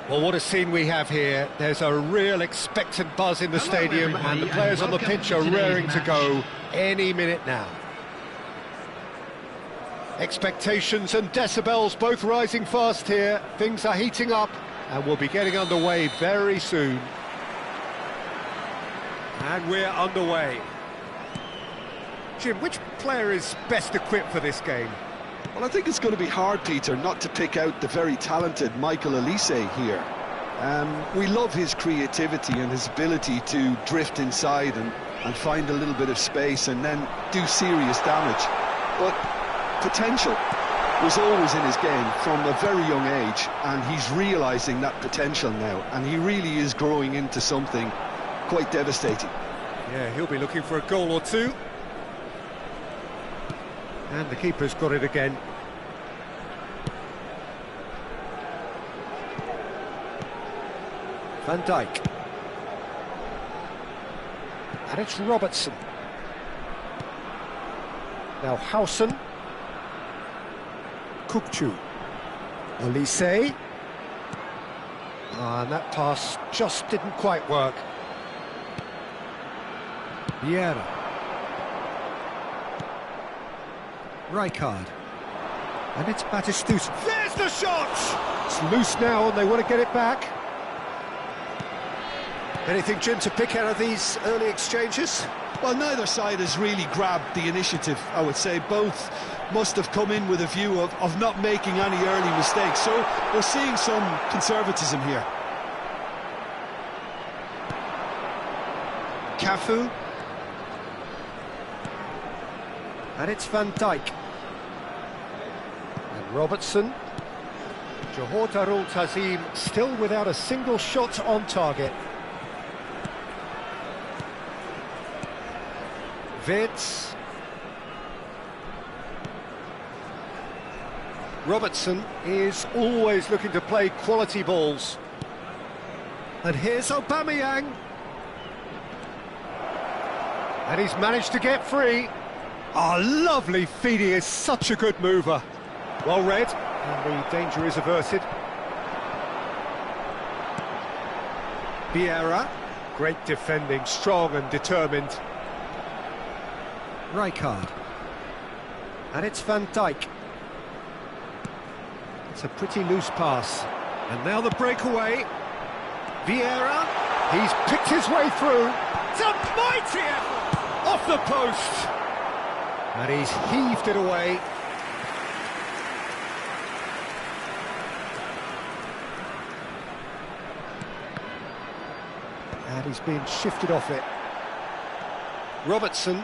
Well, what a scene we have here. There's a real expectant buzz in the stadium, and the players on the pitch are raring to go any minute now. Expectations and decibels both rising fast here. Things are heating up, and we'll be getting underway very soon. And we're underway. Jim, which player is best equipped for this game? Well, I think it's going to be hard, Peter, not to pick out the very talented Michael Elise here. We love his creativity and his ability to drift inside and find a little bit of space and then do serious damage. But potential was always in his game from a very young age, and he's realising that potential now, and he really is growing into something quite devastating. Yeah, he'll be looking for a goal or two. And the keeper's got it again. Van Dijk. And it's Robertson. Now Howson. Kukçu. Elise. And that pass just didn't quite work. Vieira. Rijkaard. And it's Batistuta. There's the shot! It's loose now and they want to get it back. Anything, Jim, to pick out of these early exchanges? Well, neither side has really grabbed the initiative, I would say. Both must have come in with a view of not making any early mistakes. So we're seeing some conservatism here. Cafu. And it's Van Dijk. And Robertson. Johor Darul Tazim still without a single shot on target. Vids. Robertson is always looking to play quality balls. And here's Aubameyang. And he's managed to get free. Oh, lovely feed, he is such a good mover. Well read, and the danger is averted. Vieira, great defending, strong and determined. Rijkaard. And it's Van Dijk. It's a pretty loose pass. And now the breakaway. Vieira, he's picked his way through. It's a mighty effort! Off the post! And he's heaved it away. And he's been shifted off it. Robertson.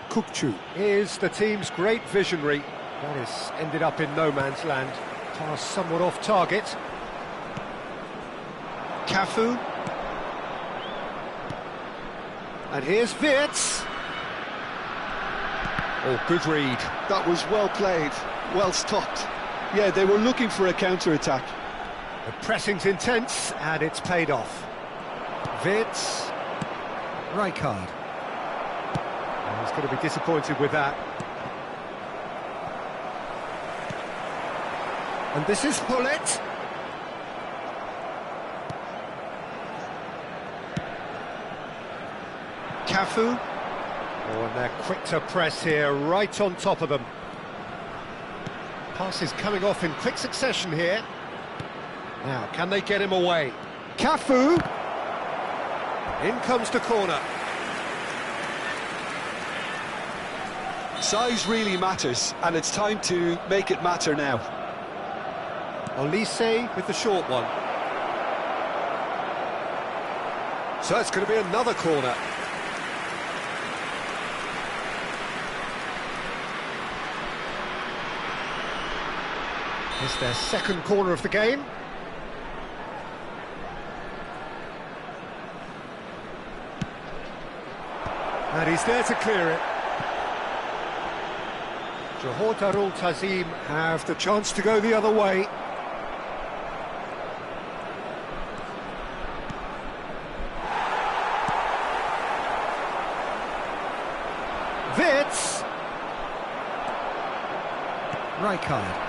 Kukçu is the team's great visionary. That has ended up in no man's land. Pass somewhat off target. Cafu. And here's Wirtz. Oh, good read. That was well played, well stopped. Yeah, they were looking for a counter-attack. The pressing's intense, and it's paid off. Wirtz. Rijkaard. He's going to be disappointed with that. And this is Hullet. Cafu. Oh, and they're quick to press here, right on top of them. Passes coming off in quick succession here. Now, can they get him away? Cafu! In comes the corner. Size really matters, and it's time to make it matter now. Elise with the short one. So it's going to be another corner. It's their second corner of the game. And he's there to clear it. Johor Darul Tazim have the chance to go the other way. Wirtz. Rijkaard.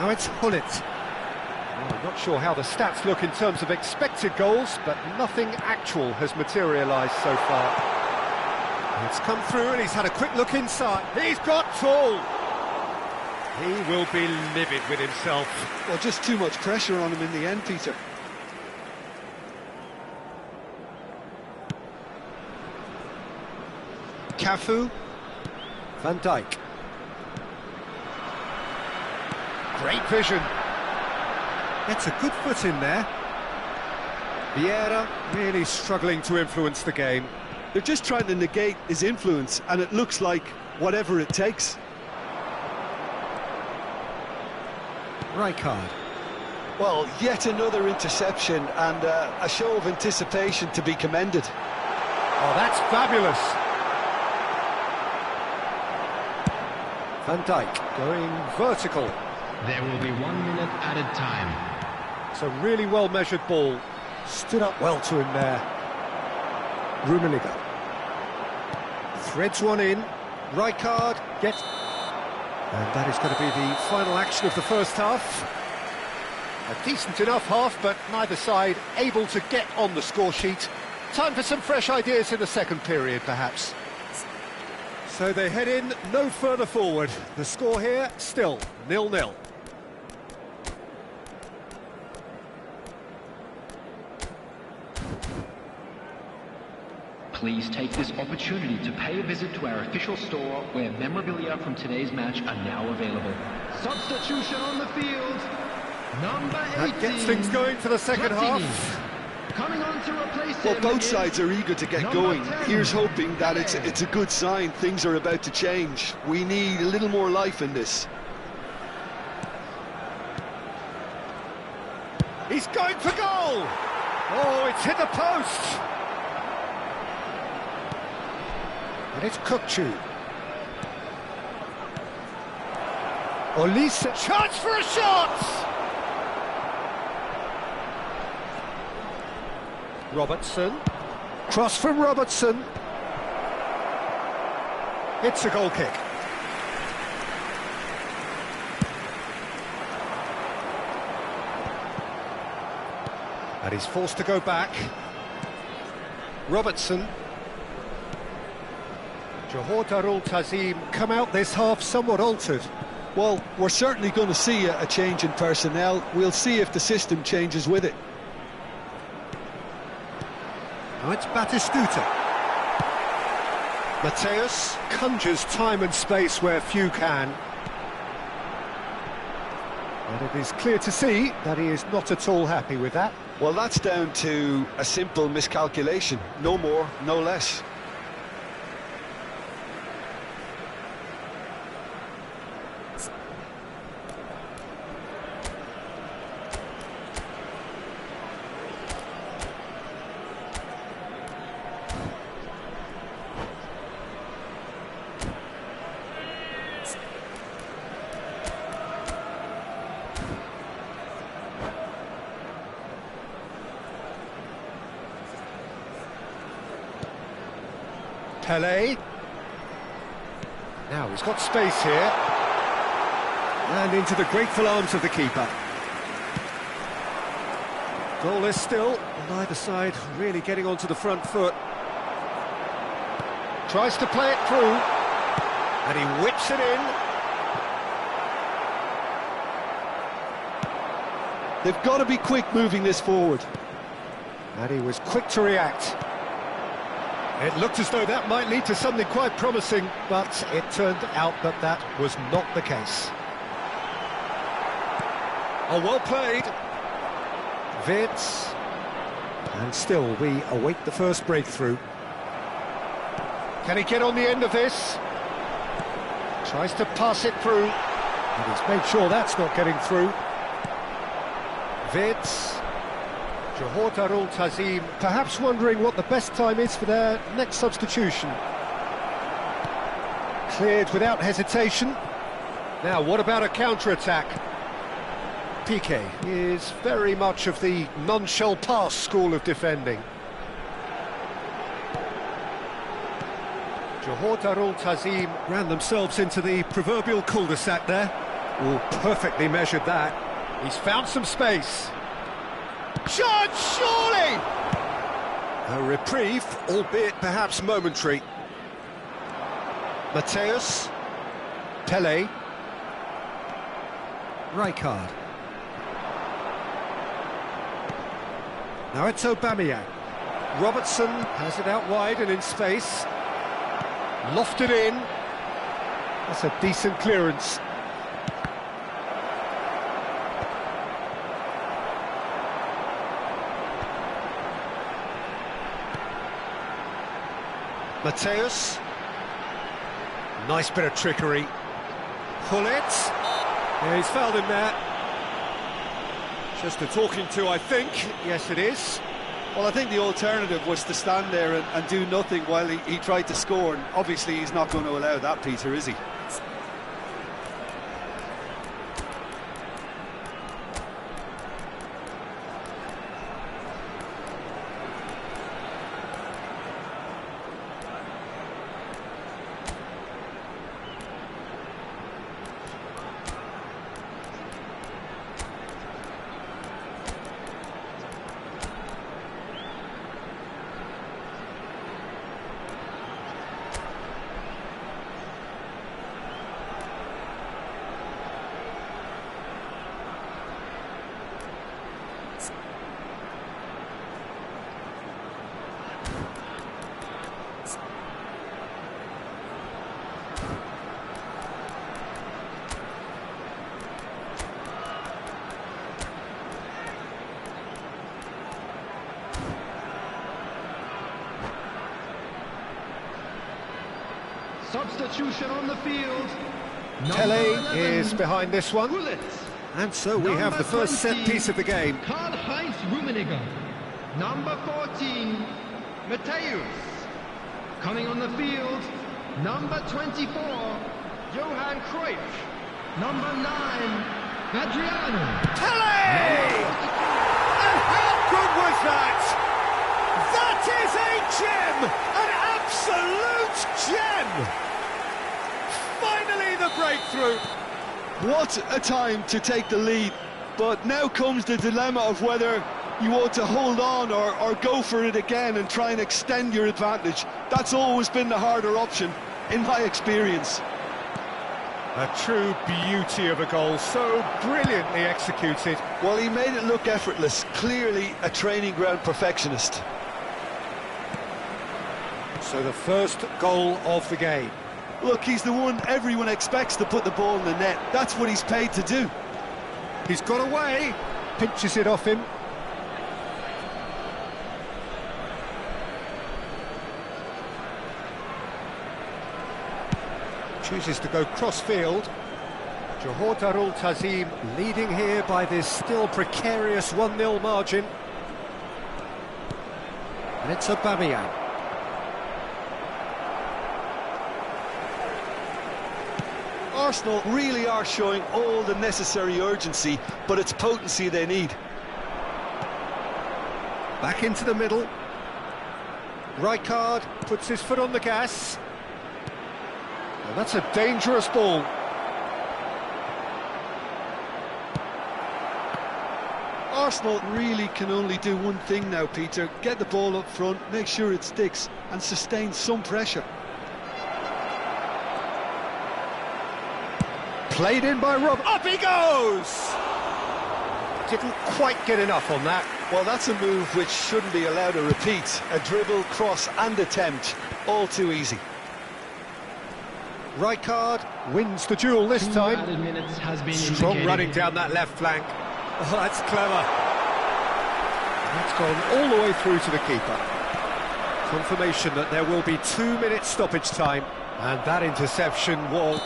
Now it's Hullet. Well, I'm not sure how the stats look in terms of expected goals, but nothing actual has materialised so far. It's come through and he's had a quick look inside. He's got tall. He will be livid with himself. Well, just too much pressure on him in the end, Peter. Cafu. Van Dijk. Great vision. Gets a good foot in there. Vieira really struggling to influence the game. They're just trying to negate his influence, and it looks like whatever it takes. Rijkaard. Well, yet another interception and a show of anticipation to be commended. Oh, that's fabulous. Van Dijk going vertical. There will be 1 minute added time. It's a really well-measured ball. Stood up well to him there. Rummenigge. Threads one in. Rijkaard gets... And that is going to be the final action of the first half. A decent enough half, but neither side able to get on the score sheet. Time for some fresh ideas in the second period, perhaps. So they head in no further forward. The score here, still 0-0. Please take this opportunity to pay a visit to our official store where memorabilia from today's match are now available. Substitution on the field. Number 18. That gets things going for the second half. Coming on to replace Well, him both is sides are eager to get number going. 10. Here's hoping that it's a good sign. Things are about to change. We need a little more life in this. He's going for goal! Oh, it's hit the post! And it's Kukçu. Olise, chance for a shot! Robertson. Cross from Robertson. It's a goal kick. And he's forced to go back. Robertson. Johor Darul Tazim come out this half somewhat altered. Well, we're certainly going to see a change in personnel. We'll see if the system changes with it. Now it's Batistuta. Mateus conjures time and space where few can. And it is clear to see that he is not at all happy with that. Well, that's down to a simple miscalculation. No more, no less. Pelé. Now he's got space here. And into the grateful arms of the keeper. Goalless still, neither side really getting onto the front foot. Tries to play it through. And he whips it in. They've got to be quick moving this forward. And he was quick to react. It looked as though that might lead to something quite promising, but it turned out that that was not the case. Oh, well played. Vitz. And still, we await the first breakthrough. Can he get on the end of this? Tries to pass it through. And he's made sure that's not getting through. Vitz. Johor Darul Tazim perhaps wondering what the best time is for their next substitution. Cleared without hesitation. Now, what about a counter-attack? Piqué is very much of the non-shall pass school of defending. Johor Darul Tazim ran themselves into the proverbial cul-de-sac there. Oh, perfectly measured that. He's found some space. Shot, surely! A reprieve, albeit perhaps momentary. Mateus. Pele. Rijkaard. Now it's Aubameyang. Robertson has it out wide and in space. Lofted in. That's a decent clearance. Mateus. Nice bit of trickery. Pull it. Yeah, he's fouled him there. Just a talking to, I think. Yes, it is. Well, I think the alternative was to stand there and do nothing while he tried to score, and obviously he's not going to allow that, Peter, is he? Substitution on the field. Pele is behind this one. And so we have the first set piece of the game. Karl-Heinz Rummenigge. Number 14, Mateus. Coming on the field, number 24, Johan Cruyff. Number 9, Adriano. Pele! And how good was that? That is a gem! An absolute gem! Finally the breakthrough. What a time to take the lead, but now comes the dilemma of whether you ought to hold on or go for it again and try and extend your advantage. That's always been the harder option, in my experience. A true beauty of a goal, so brilliantly executed. Well, he made it look effortless, clearly a training ground perfectionist. So the first goal of the game. Look, he's the one everyone expects to put the ball in the net. That's what he's paid to do. He's got away, pinches it off him. Chooses to go cross-field. Johor Darul Tazim leading here by this still precarious 1-0 margin. And it's Aubameyang. Arsenal really are showing all the necessary urgency, but it's potency they need. Back into the middle. Rijkaard puts his foot on the gas. And that's a dangerous ball. Arsenal really can only do one thing now, Peter. Get the ball up front, make sure it sticks, and sustain some pressure. Played in by Rob. Up he goes! Didn't quite get enough on that. Well, that's a move which shouldn't be allowed to repeat. A dribble, cross and attempt. All too easy. Rijkaard wins the duel this time. Strong running down that left flank. Oh, that's clever. That's gone all the way through to the keeper. Confirmation that there will be 2 minutes stoppage time. And that interception will...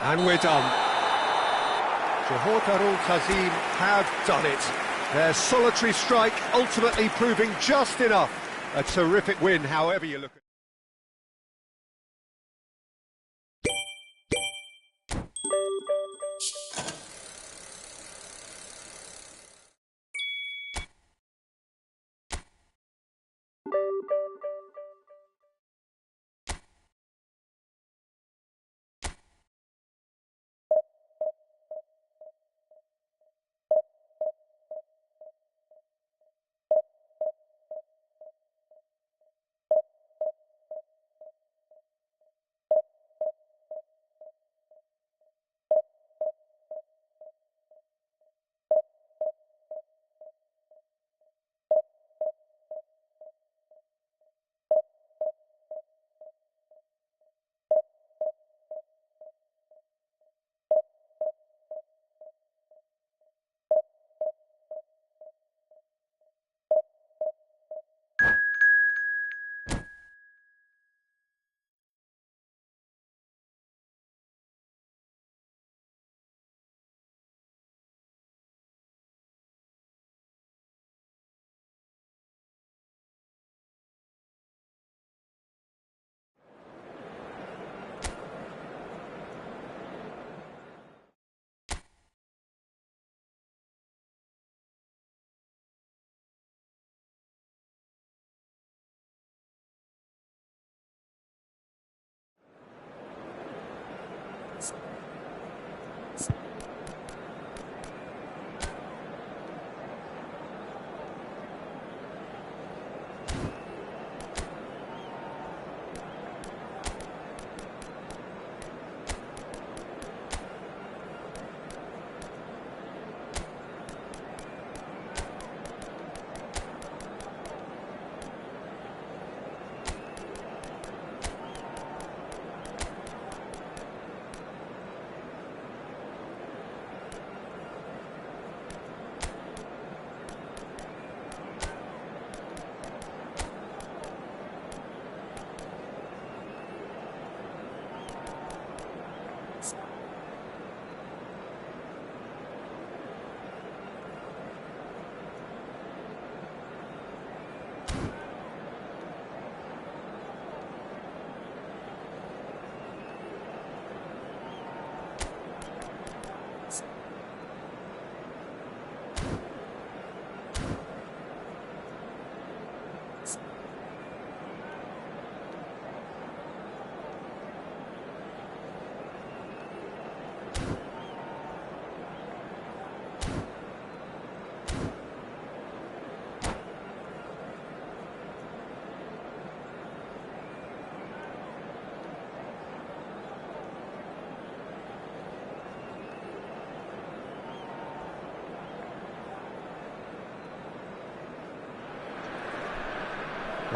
And we're done. Johor Darul Tazim have done it. Their solitary strike ultimately proving just enough. A terrific win, however you look at it.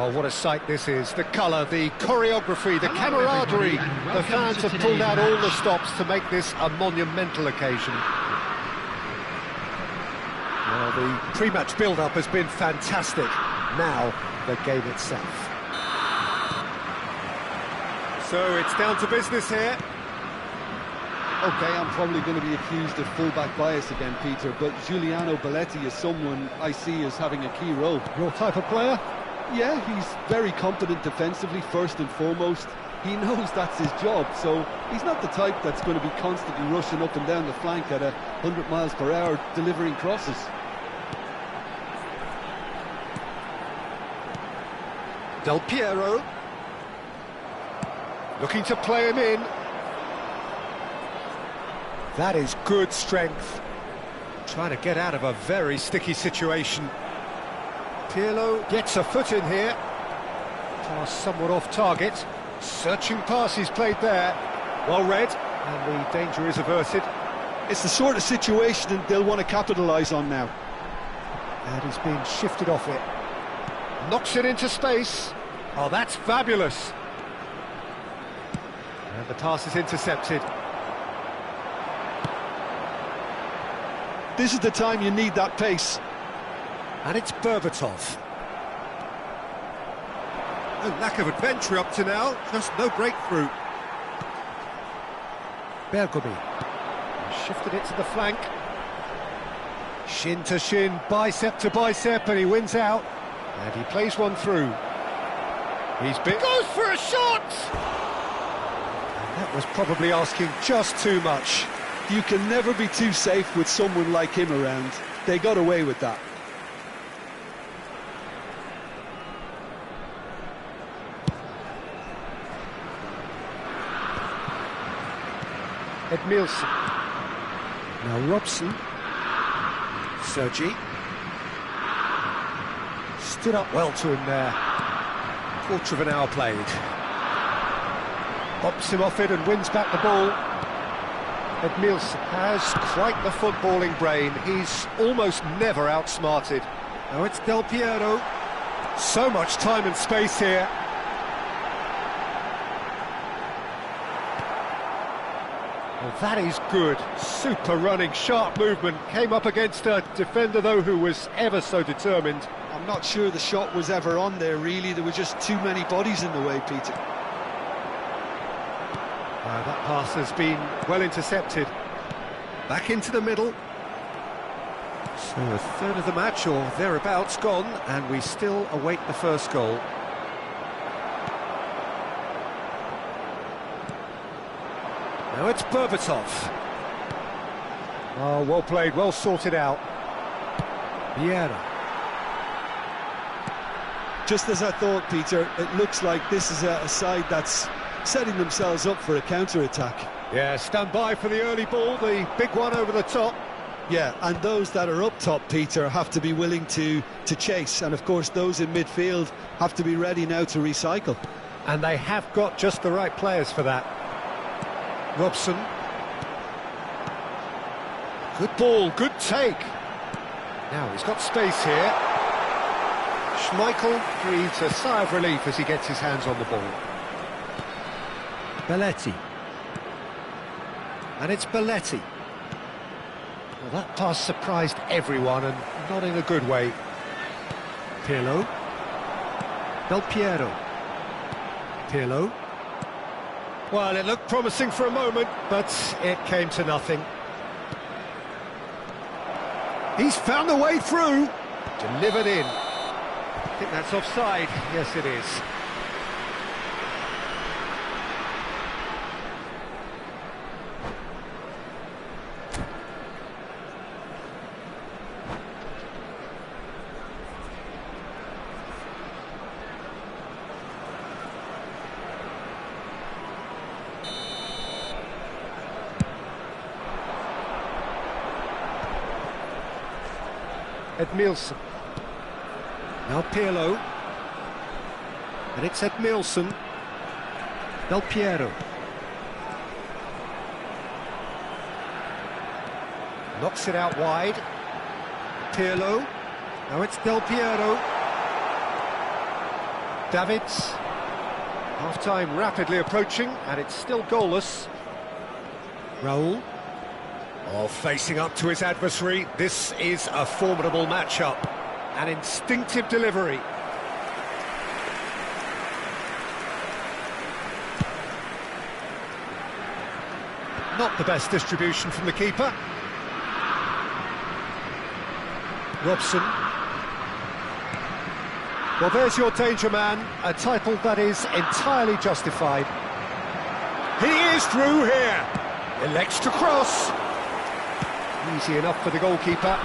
Well, what a sight this is. The colour, the choreography, the camaraderie. The fans have pulled out all the stops to make this a monumental occasion. Well, the pre-match build-up has been fantastic. Now, the game itself. So it's down to business here. Okay, I'm probably going to be accused of fullback bias again, Peter, but Giuliano Belletti is someone I see as having a key role. Your type of player? Yeah, he's very competent defensively, first and foremost. He knows that's his job, so he's not the type that's going to be constantly rushing up and down the flank at 100 miles per hour, delivering crosses. Del Piero. Looking to play him in. That is good strength. Trying to get out of a very sticky situation. Pirlo gets a foot in here. Pass somewhat off target. Searching pass he's played there. Well read, and the danger is averted. It's the sort of situation they'll want to capitalise on now. And he's being shifted off it. Knocks it into space. Oh, that's fabulous. And the pass is intercepted. This is the time you need that pace. And it's Berbatov. No lack of adventure up to now, just no breakthrough. Bergomi. Shifted it to the flank. Shin to shin, bicep to bicep, and he wins out. And he plays one through. He's been... Goes for a shot! And that was probably asking just too much. You can never be too safe with someone like him around. They got away with that. Edmilson. Now Robson. Sergi. Stood up well to him there. Quarter of an hour played. Bops him off it and wins back the ball. Edmilson has quite the footballing brain. He's almost never outsmarted. Now it's Del Piero. So much time and space here. Well, that is good. Super running, sharp movement. Came up against a defender, though, who was ever so determined. I'm not sure the shot was ever on there, really. There were just too many bodies in the way, Peter. That pass has been well intercepted. Back into the middle. So a third of the match, or thereabouts, gone, and we still await the first goal. Now it's Berbatov. Oh, well played, well sorted out. Vieira. Just as I thought, Peter, it looks like this is a side that's setting themselves up for a counter-attack. Yeah, stand by for the early ball, the big one over the top. Yeah, and those that are up top, Peter, have to be willing to chase, and of course those in midfield have to be ready now to recycle. And they have got just the right players for that. Robson. Good ball, good take. Now he's got space here. Schmeichel breathes a sigh of relief as he gets his hands on the ball. Belletti. And it's Belletti. Well, that pass surprised everyone, and not in a good way. Pirlo. Del Piero. Pirlo. Well, it looked promising for a moment, but it came to nothing. He's found a way through. Delivered in. I think that's offside. Yes, it is. Edmilson. Now Pirlo. And it's Edmilson. Del Piero. Knocks it out wide. Pirlo. Now it's Del Piero. Davids. Half-time rapidly approaching, and it's still goalless. Raul. Oh, facing up to his adversary, this is a formidable matchup. An instinctive delivery. Not the best distribution from the keeper. Robson. Well, there's your danger man, a title that is entirely justified. He is through here. Elects to cross. Easy enough for the goalkeeper.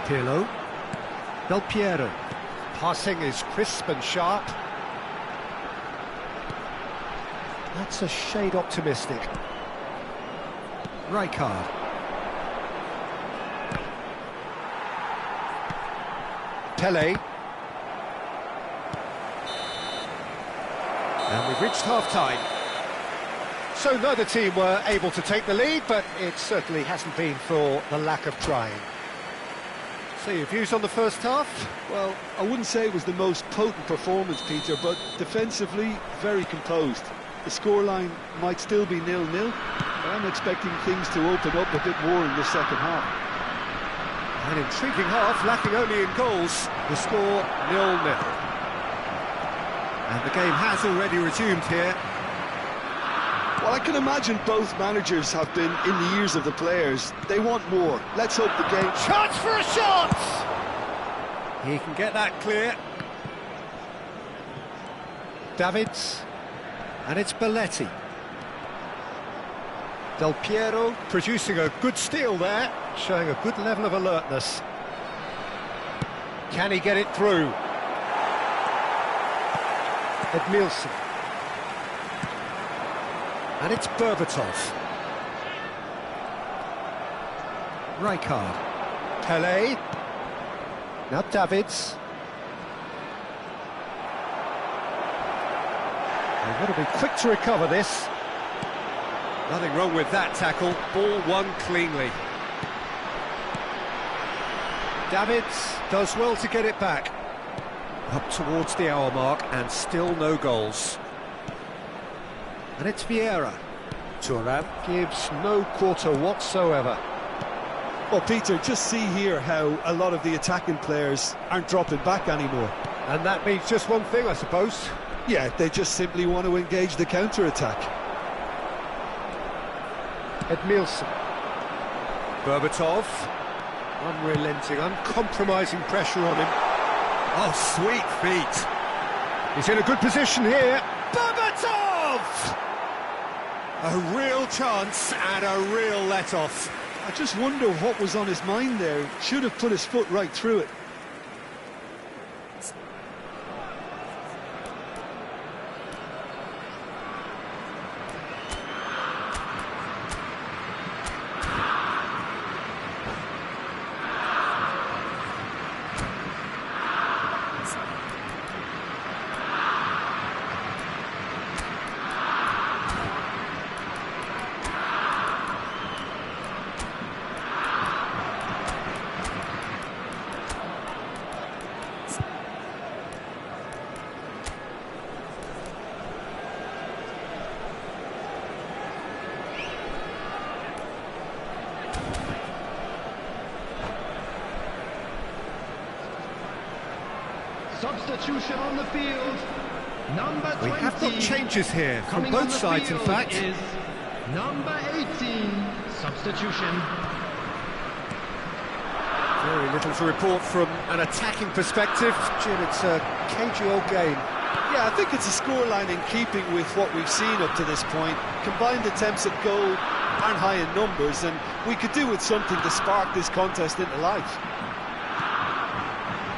Pirlo. Del Piero. Passing is crisp and sharp. That's a shade optimistic. Rijkaard. Pele. And we've reached half-time. So neither team were able to take the lead, but it certainly hasn't been for the lack of trying. So your views on the first half? Well, I wouldn't say it was the most potent performance, Peter, but defensively, very composed. The scoreline might still be 0-0, but I'm expecting things to open up a bit more in the second half. An intriguing half, lacking only in goals. The score 0-0. And the game has already resumed here. Well, I can imagine both managers have been in the ears of the players. They want more. Let's hope the game... Chance for a shot! He can get that clear. Davids. And it's Belletti. Del Piero producing a good steal there, showing a good level of alertness. Can he get it through? Edmilson. And it's Berbatov. Rijkaard. Pele. Now Davids. They've got to be quick to recover this. Nothing wrong with that tackle. Ball won cleanly. Davids does well to get it back. Up towards the hour mark and still no goals. And it's Vieira. Thuram gives no quarter whatsoever. Well, Peter, just see here how a lot of the attacking players aren't dropping back anymore. And that means just one thing, I suppose. Yeah, they just simply want to engage the counter-attack. Edmilson. Berbatov. Unrelenting, uncompromising pressure on him. Oh, sweet feet. He's in a good position here. Berbatov! A real chance and a real let-off. I just wonder what was on his mind there. Should have put his foot right through it. Substitution on the field. Number 20. We have got changes here from Coming on both the sides, in field fact. is number 18. Substitution. Very little to report from an attacking perspective. Jim, it's a cagey old game. Yeah, I think it's a scoreline in keeping with what we've seen up to this point. Combined attempts at goal aren't high in numbers, and we could do with something to spark this contest into life.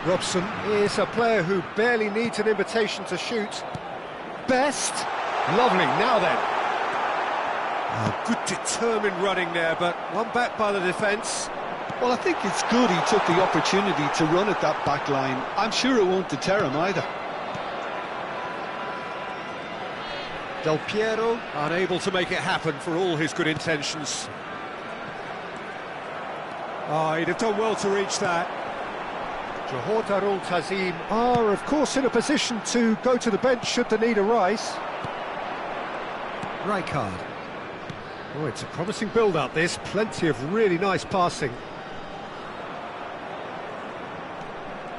Robson is a player who barely needs an invitation to shoot. Best. Lovely, now then. Oh, good determined running there, but one back by the defence. Well, I think it's good he took the opportunity to run at that back line. I'm sure it won't deter him either. Del Piero unable to make it happen for all his good intentions. Oh, he'd have done well to reach that. Johor Darul Tazim are, of course, in a position to go to the bench should the need arise. Rijkaard. Oh, it's a promising build-up, this. Plenty of really nice passing.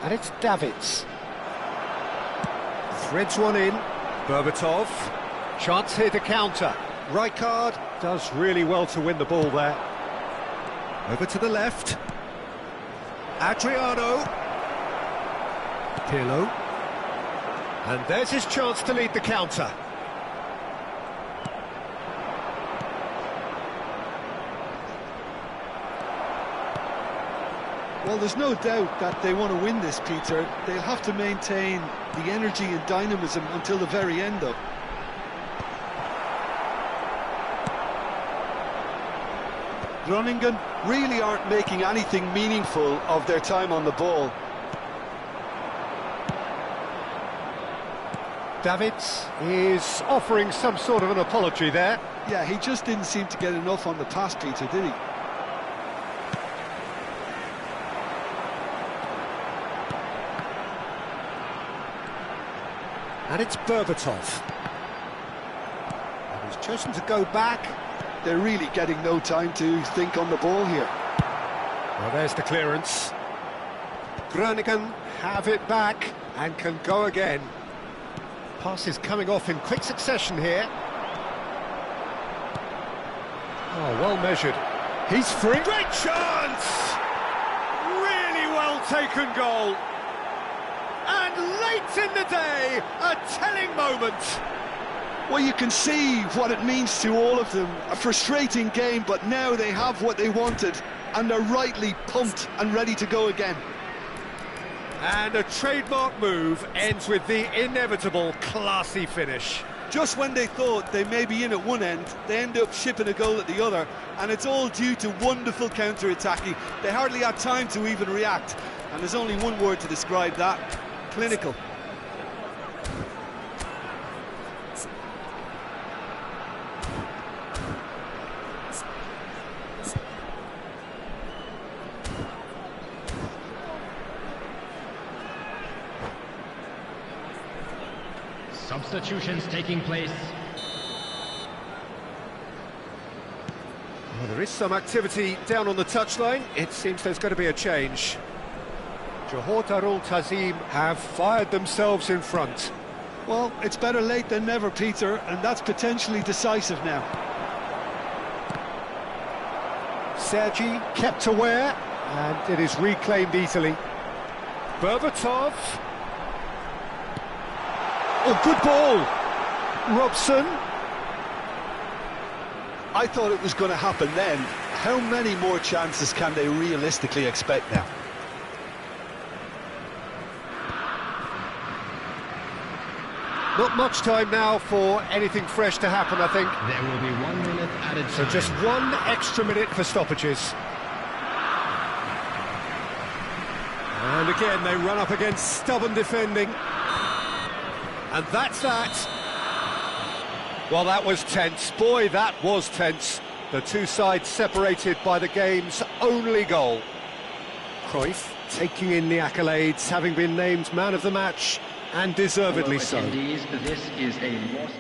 And it's Davids. Threads one in. Berbatov. Chance here to counter. Rijkaard does really well to win the ball there. Over to the left. Adriano. Pirlo. And there's his chance to lead the counter. Well, there's no doubt that they want to win this, Peter. They'll have to maintain the energy and dynamism until the very end, though. Groningen really aren't making anything meaningful of their time on the ball. Davids is offering some sort of an apology there. Yeah, he just didn't seem to get enough on the pass, Peter, did he? And it's Berbatov. And he's chosen to go back. They're really getting no time to think on the ball here. Well, there's the clearance. Groningen have it back and can go again. Passes coming off in quick succession here. Oh, well measured. He's free. Great chance! Really well taken goal. And late in the day, a telling moment. Well, you can see what it means to all of them. A frustrating game, but now they have what they wanted, and they're rightly pumped and ready to go again. And a trademark move ends with the inevitable classy finish. Just when they thought they may be in at one end, they end up shipping a goal at the other, and it's all due to wonderful counter-attacking. They hardly had time to even react, and there's only one word to describe that: clinical. Substitutions taking place. Well, there is some activity down on the touchline. It seems there's going to be a change. Johor Darul Tazim have fired themselves in front. Well, it's better late than never, Peter, and that's potentially decisive now. Sergi kept aware, and it is reclaimed easily. Berbatov. Oh, good ball. Robson. I thought it was going to happen then. How many more chances can they realistically expect now? Not much time now for anything fresh to happen, I think. There will be 1 minute added time. So just 1 extra minute for stoppages. And again, they run up against stubborn defending. And that's that. Well, that was tense. Boy, that was tense. The two sides separated by the game's only goal. Cruyff taking in the accolades, having been named man of the match, and deservedly so. Attendees, this is a lost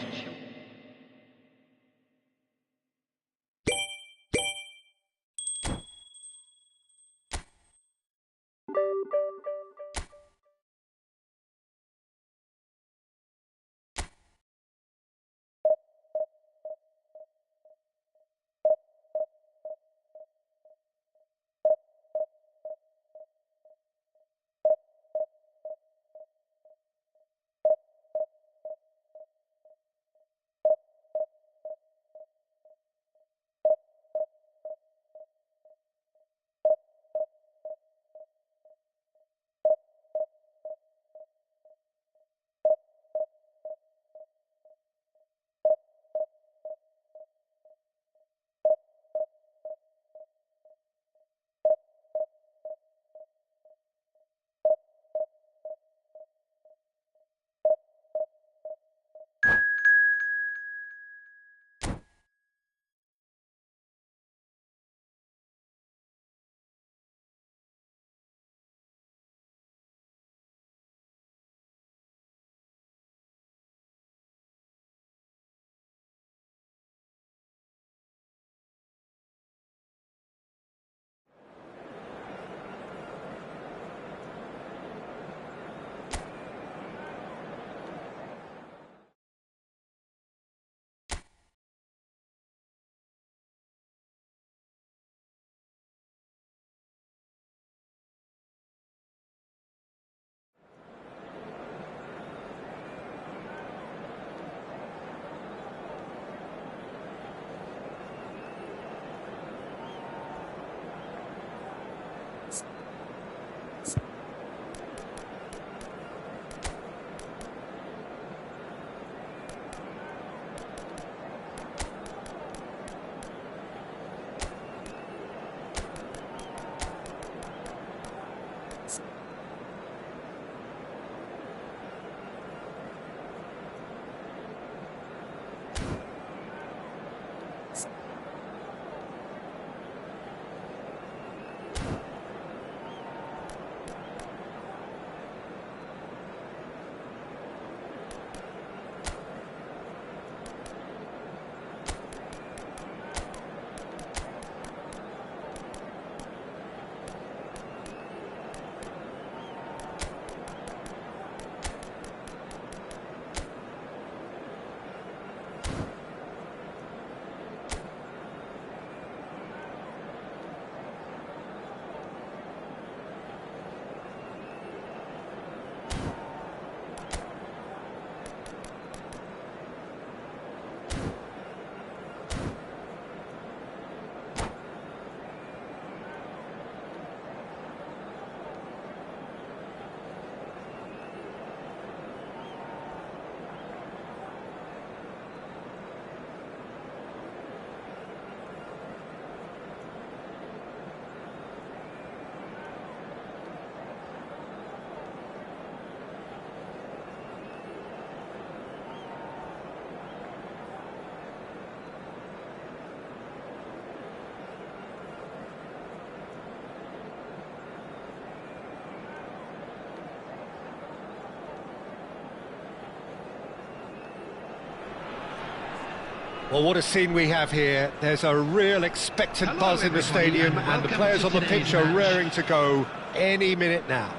Well, what a scene we have here. There's a real expectant buzz in the stadium, and the players on the pitch are raring to go any minute now.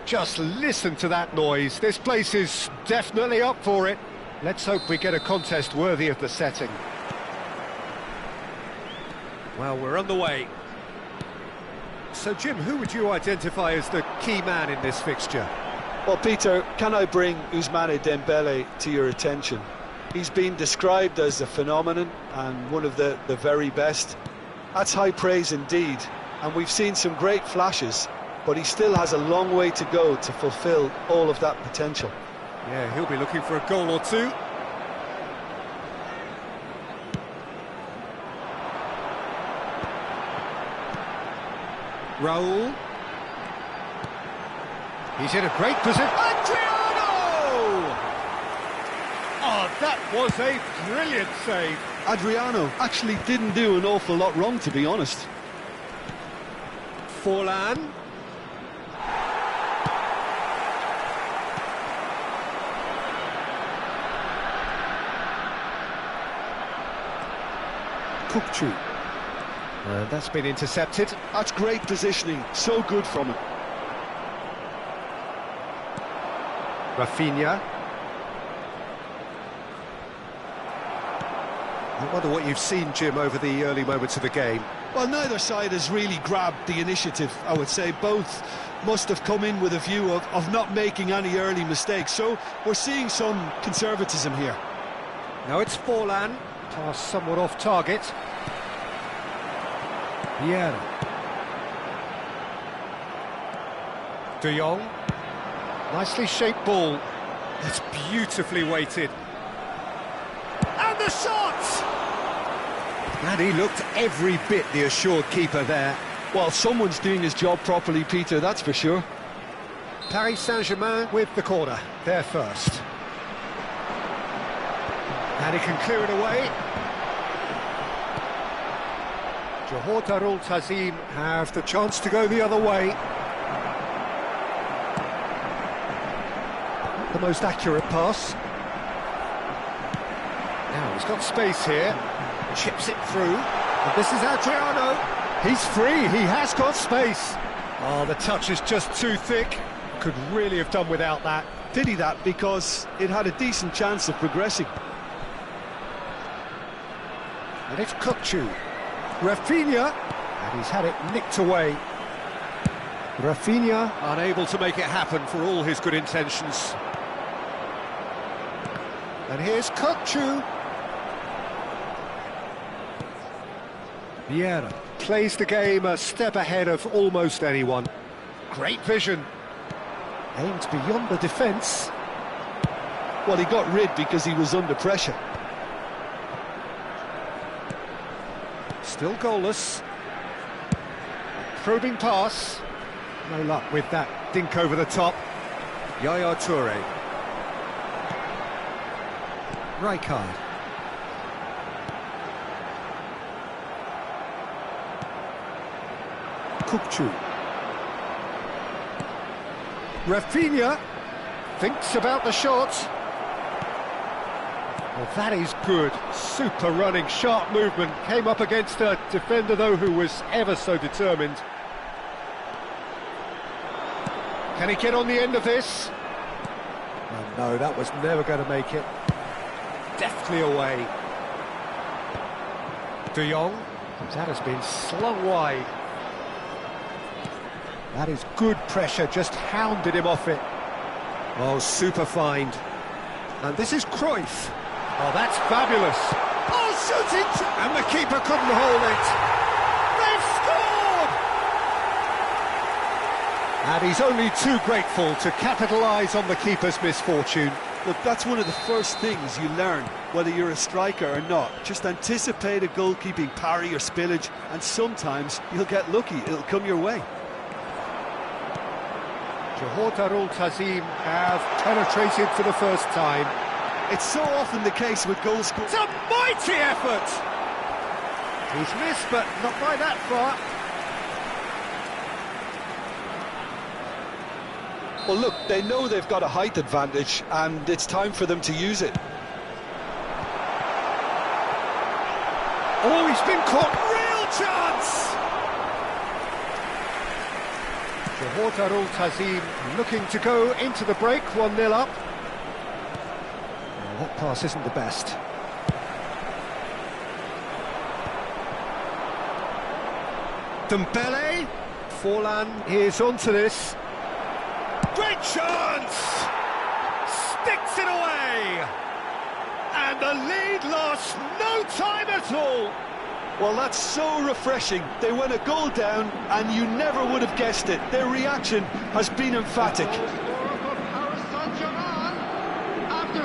Just listen to that noise. This place is definitely up for it. Let's hope we get a contest worthy of the setting. Well, we're underway. So, Jim, who would you identify as the key man in this fixture? Well, Peter, can I bring Ousmane Dembele to your attention? He's been described as a phenomenon and one of the very best. That's high praise indeed, and we've seen some great flashes, but he still has a long way to go to fulfill all of that potential. Yeah, he'll be looking for a goal or two. Raul. He's in a great position. Adriano! Oh, that was a brilliant save. Adriano actually didn't do an awful lot wrong, to be honest. Forlan. Kukçu. And that's been intercepted. That's great positioning, so good from him. Rafinha. I wonder what you've seen, Jim, over the early moments of the game. Well, neither side has really grabbed the initiative, I would say. Both must have come in with a view of not making any early mistakes, so we're seeing some conservatism here. Now it's Forlan, pass somewhat off target. Vieira. De Jong. Nicely shaped ball. It's beautifully weighted. And the shot! And he looked every bit the assured keeper there. Well, someone's doing his job properly, Peter, that's for sure. Paris Saint-Germain with the corner, there first. And he can clear it away. Johor Darul Tazim have the chance to go the other way. The most accurate pass. Now he's got space here. Chips it through. And this is Adriano. He's free, he has got space. Oh, the touch is just too thick. Could really have done without that. Did he that? Because it had a decent chance of progressing. And it's Kukçu. Rafinha, and he's had it nicked away. Rafinha unable to make it happen for all his good intentions. And here's Kukçu. Vieira plays the game a step ahead of almost anyone. Great vision. Aimed beyond the defence. Well, he got rid because he was under pressure. Still goalless. Probing pass. No luck with that dink over the top. Yaya Toure. Rijkaard. Kukçu. Rafinha thinks about the shot. Well, that is good. Super running, sharp movement. Came up against a defender, though, who was ever so determined. Can he get on the end of this? Oh, no, that was never going to make it. Deftly away. De Jong. That has been slung wide. That is good pressure, just hounded him off it. Oh, super find. And this is Cruyff. Oh, that's fabulous. Oh, shooting! And the keeper couldn't hold it. They've scored! And he's only too grateful to capitalise on the keeper's misfortune. Look, that's one of the first things you learn, whether you're a striker or not. Just anticipate a goalkeeping parry or spillage, and sometimes you'll get lucky. It'll come your way. Johor Darul Tazim have penetrated for the first time. It's so often the case with goal scorers. It's a mighty effort! He's missed, but not by that far. Well, look, they know they've got a height advantage, and it's time for them to use it. Oh, he's been caught. Real chance! Johor Tazim looking to go into the break, 1-0 up. Oh, that pass isn't the best. Dembele. Forlan is onto this. Great chance! Sticks it away! And the lead lost no time at all! Well, that's so refreshing. They went a goal down, and you never would have guessed it. Their reaction has been emphatic.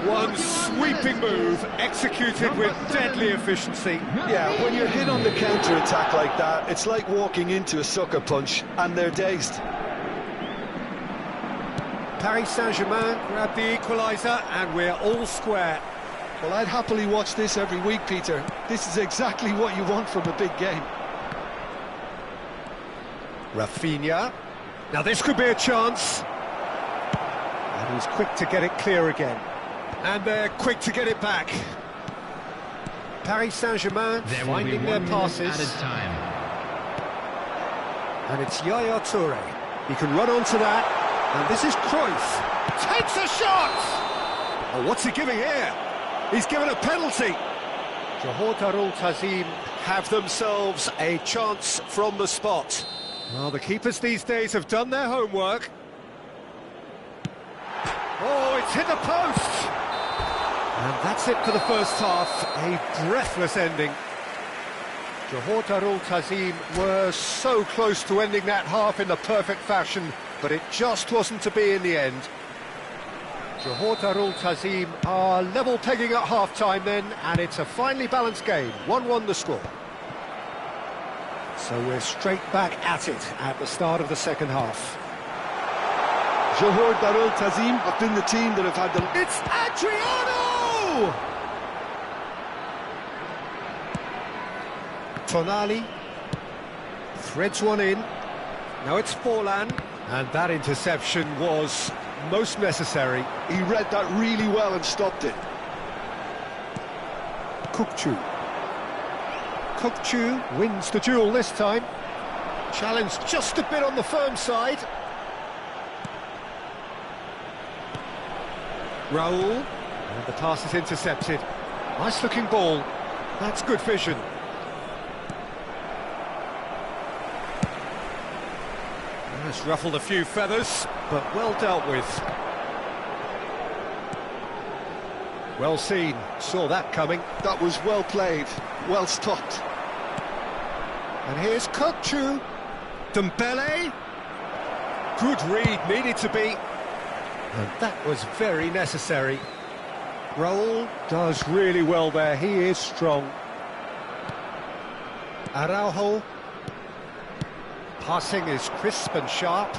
One sweeping move, executed with deadly efficiency. Yeah, when you're hit on the counter-attack like that, it's like walking into a sucker punch, and they're dazed. Paris Saint-Germain grabbed the equaliser, and we're all square. Well, I'd happily watch this every week, Peter. This is exactly what you want from a big game. Rafinha. Now this could be a chance. And he's quick to get it clear again. And they're quick to get it back. Paris Saint-Germain finding their passes. Added time. And it's Yaya Toure. He can run onto that. And this is Cruyff. Takes a shot! Oh, what's he giving here? He's given a penalty. Johor Tazim have themselves a chance from the spot. Well, the keepers these days have done their homework. Oh, it's hit the post! And that's it for the first half. A breathless ending. Johor Tazim were so close to ending that half in the perfect fashion, but it just wasn't to be in the end. Johor Tazim are level pegging at half-time then, and it's a finely balanced game, 1-1 the score. So we're straight back at it at the start of the second half. Johor Tazim have been the team that have had the... It's Adriano! Tonali threads one in. Now it's Forlan, and that interception was most necessary. He read that really well and stopped it. Kukçu wins the duel this time. Challenge just a bit on the firm side. Raul, and the pass is intercepted. Nice looking ball. That's good vision. Has ruffled a few feathers, but well dealt with. Well seen, saw that coming. That was well played, well stopped. And here's Kukçu. Dembele. Good read, needed to be. And that was very necessary. Raul does really well there, he is strong. Araujo. Passing is crisp and sharp.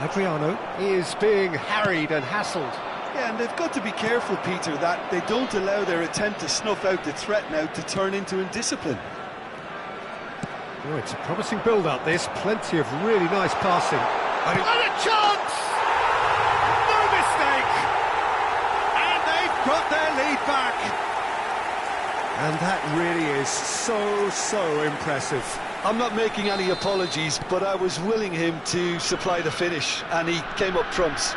Adriano is being harried and hassled. Yeah, and they've got to be careful, Peter, that they don't allow their attempt to snuff out the threat now to turn into indiscipline. Oh, it's a promising build-up, this. Plenty of really nice passing. And a chance! No mistake! And they've got their lead back. And that really is so impressive. I'm not making any apologies, but I was willing him to supply the finish, and he came up trumps.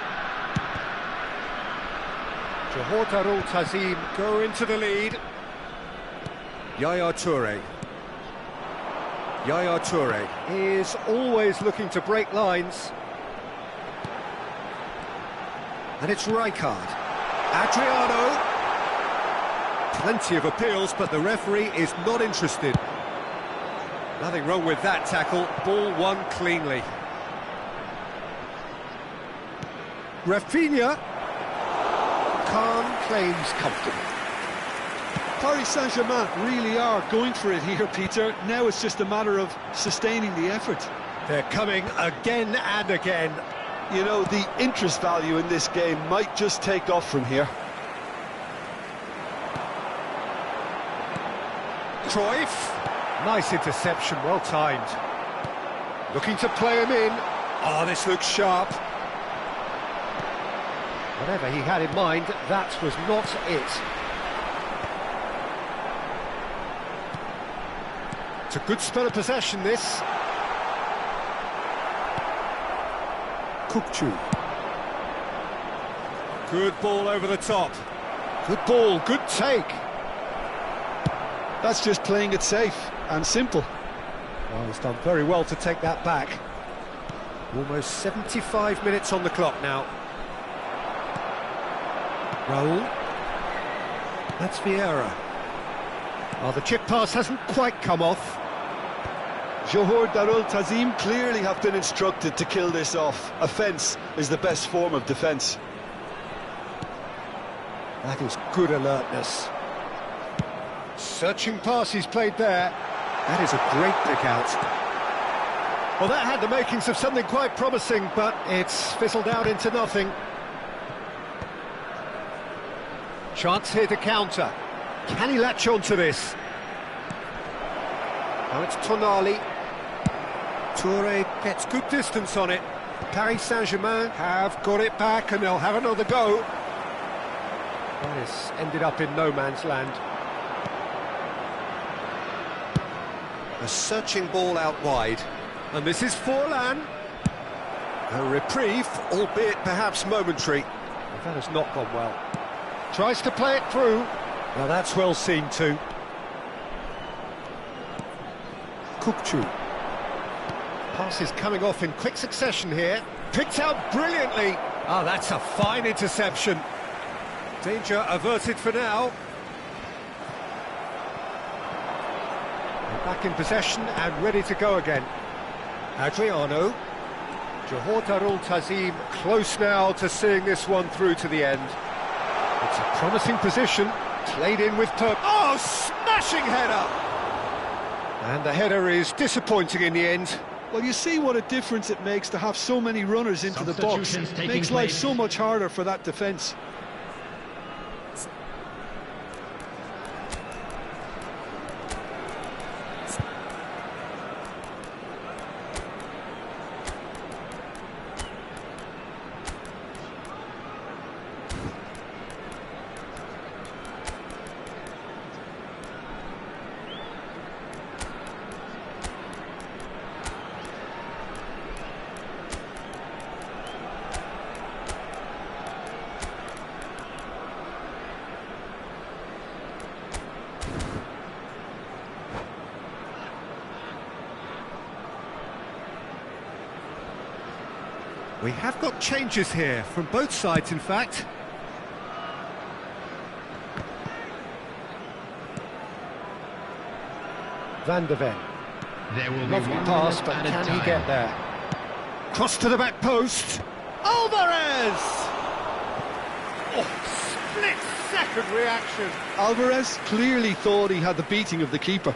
Johor Tazim go into the lead. Yaya Toure. Yaya Toure is always looking to break lines. And it's Rijkaard. Adriano. Plenty of appeals, but the referee is not interested. Nothing wrong with that tackle, ball won cleanly. Rafinha. Khan claims comfortable. Paris Saint-Germain really are going for it here, Peter. Now it's just a matter of sustaining the effort. They're coming again and again. You know, the interest value in this game might just take off from here. Cruyff. Nice interception, well timed. Looking to play him in. Oh, this looks sharp. Whatever he had in mind, that was not it. It's a good spell of possession, this. Kukçu. Good ball over the top. Good ball, good take. That's just playing it safe and simple. Well, he's done very well to take that back. Almost 75 minutes on the clock now. Raul. That's Vieira. Oh, the chip pass hasn't quite come off. Johor Darul Tazim clearly have been instructed to kill this off. Offence is the best form of defence. That is good alertness. Searching pass he's played there. That is a great pick out. Well, that had the makings of something quite promising, but it's fizzled out into nothing. Chance here to counter. Can he latch on to this? Now it's Tonali. Toure gets good distance on it. Paris Saint-Germain have got it back and they'll have another go. That has ended up in no man's land. A searching ball out wide. And this is Forlan. A reprieve, albeit perhaps momentary. But that has not gone well. Tries to play it through. Now that's well seen too. Kukçu. Pass is coming off in quick succession here. Picked out brilliantly. Ah, that's a fine interception. Danger averted for now. Back in possession and ready to go again. Adriano. Johor Darul Tazim close now to seeing this one through to the end. It's a promising position, played in with purpose. Oh, smashing header! And the header is disappointing in the end. Well, you see what a difference it makes to have so many runners into the box. It makes life so much harder for that defence. We have got changes here, from both sides in fact. Van der Ven. There will be Lovely one pass, minute but at a can time. he get there? Cross to the back post. Alvarez! Oh, split-second reaction. Alvarez clearly thought he had the beating of the keeper.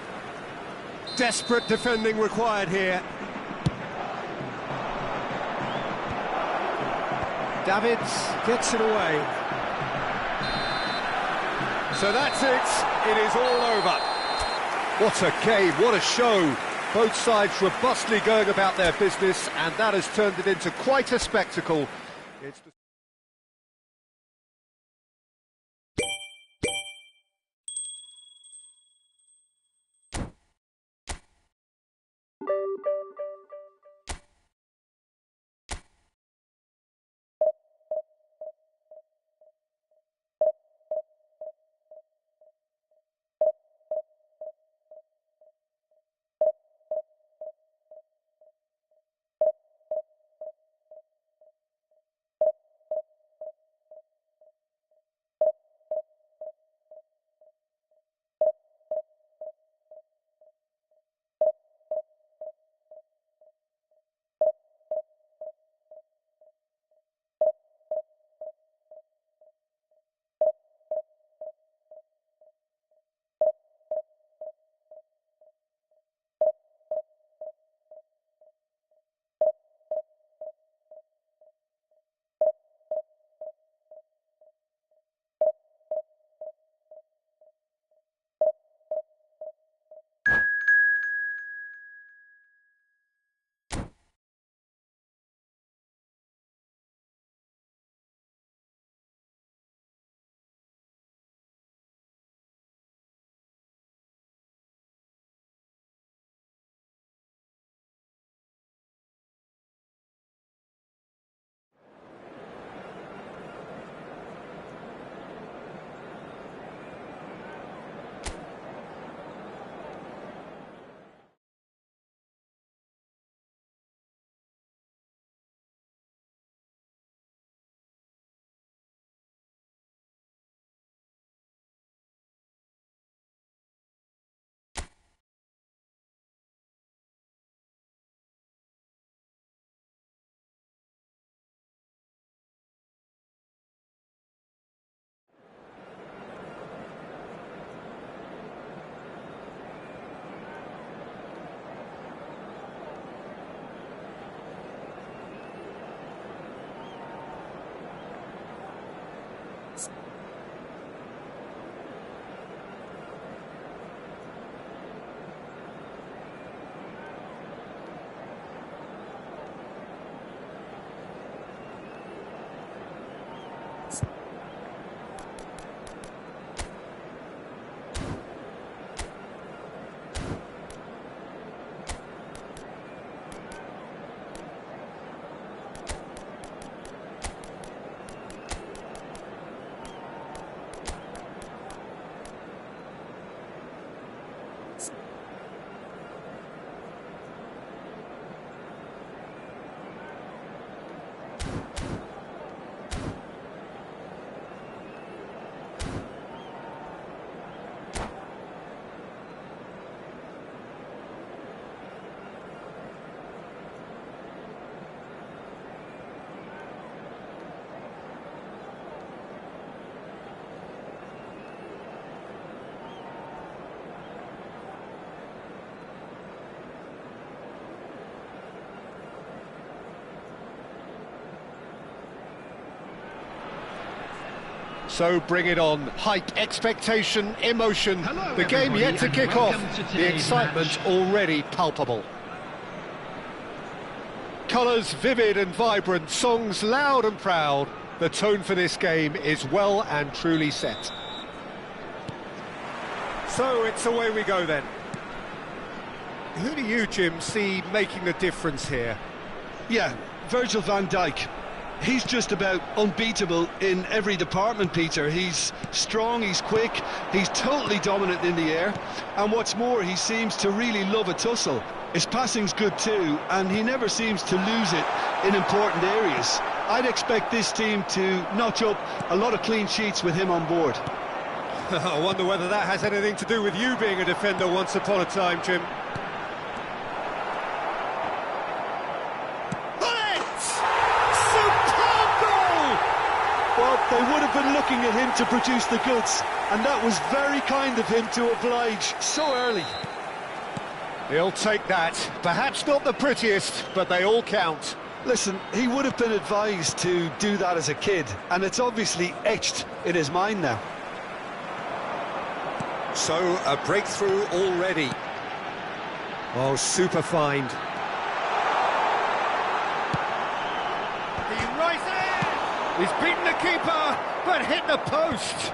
Desperate defending required here. Davids gets it away. So that's it. It is all over. What a game, what a show. Both sides robustly going about their business, and that has turned it into quite a spectacle. It's the So bring it on. Hype, expectation, emotion. Hello, the game everybody, yet to and kick off. welcome to The today's excitement match. already palpable. Colours vivid and vibrant, songs loud and proud. The tone for this game is well and truly set. So it's away we go then. Who do you, Jim, see making the difference here? Yeah, Virgil van Dijk. He's just about unbeatable in every department, Peter. He's strong, he's quick, he's totally dominant in the air, and what's more, he seems to really love a tussle. His passing's good too, and he never seems to lose it in important areas. I'd expect this team to notch up a lot of clean sheets with him on board. I wonder whether that has anything to do with you being a defender once upon a time, Jim. Well, they would have been looking at him to produce the goods, and that was very kind of him to oblige so early. He'll take that. Perhaps not the prettiest, but they all count. Listen, he would have been advised to do that as a kid, and it's obviously etched in his mind now. So, a breakthrough already. Oh, super find. He rises! He's beaten the keeper, but hit the post.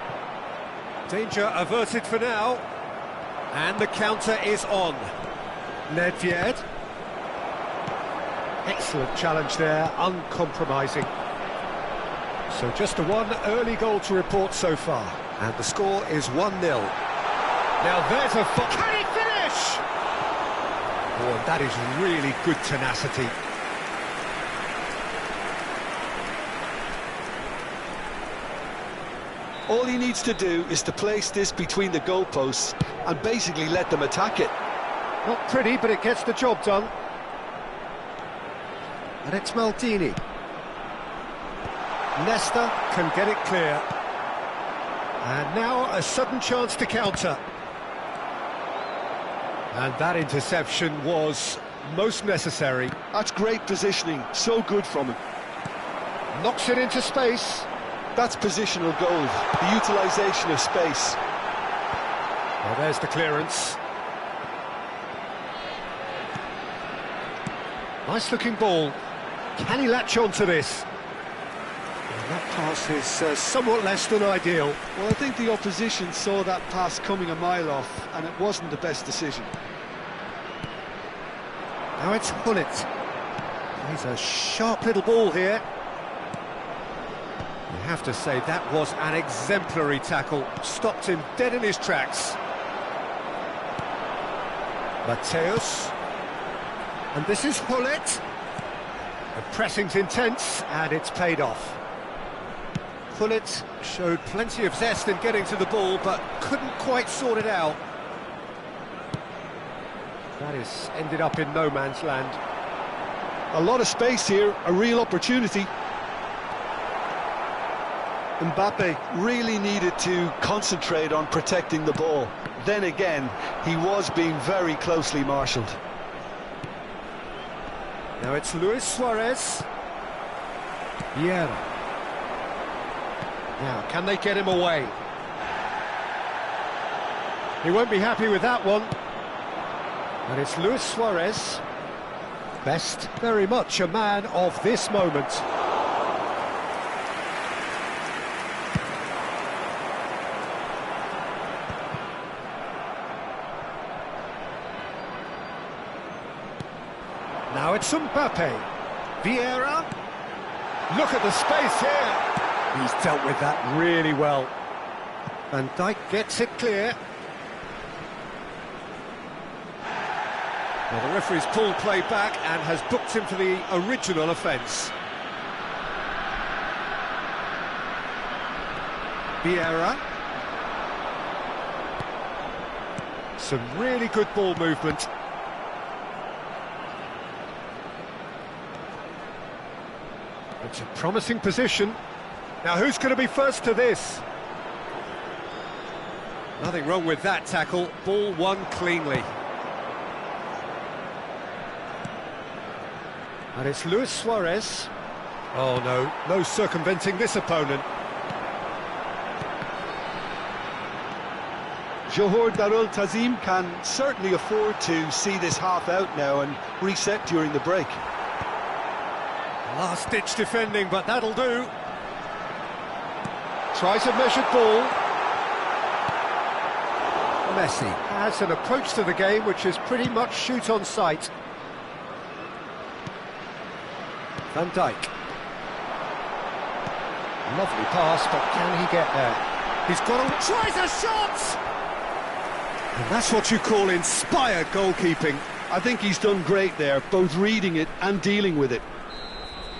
Danger averted for now. And the counter is on. Nedved. Excellent challenge there, uncompromising. So just the one early goal to report so far. And the score is 1-0. Now there's a... Can he finish? Oh, that is really good tenacity. All he needs to do is to place this between the goalposts and basically let them attack it. Not pretty, but it gets the job done. And it's Maldini. Nesta can get it clear. And now a sudden chance to counter. And that interception was most necessary. That's great positioning, so good from him. Knocks it into space. That's positional gold, the utilisation of space. Well, there's the clearance. Nice looking ball. Can he latch on to this? And that pass is somewhat less than ideal. Well, I think the opposition saw that pass coming a mile off, and it wasn't the best decision. Now it's Hullet. He's a sharp little ball here. You have to say that was an exemplary tackle. Stopped him dead in his tracks. Mateus. And this is Hullet. The pressing's intense, and it's paid off. Hullet showed plenty of zest in getting to the ball, but couldn't quite sort it out. That is ended up in no man's land. A lot of space here, a real opportunity. Mbappe really needed to concentrate on protecting the ball. Then again, he was being very closely marshalled. Now it's Luis Suarez. Vieira. Now, can they get him away? He won't be happy with that one. And it's Luis Suarez. Best, very much a man of this moment. Now it's Mbappe. Vieira. Look at the space here. He's dealt with that really well. Van Dijk gets it clear. Well, the referee's pulled play back and has booked him for the original offence. Vieira. Some really good ball movement. It's a promising position. Now who's going to be first to this? Nothing wrong with that tackle. Ball won cleanly. And it's Luis Suarez. Oh no, no circumventing this opponent. Johor Darul Tazim can certainly afford to see this half out now and reset during the break. Last-ditch defending, but that'll do. Tries a measured ball. Messi has an approach to the game which is pretty much shoot on sight. Van Dijk. Lovely pass, but can he get there? He's got a... tries a shot! And that's what you call inspired goalkeeping. I think he's done great there, both reading it and dealing with it.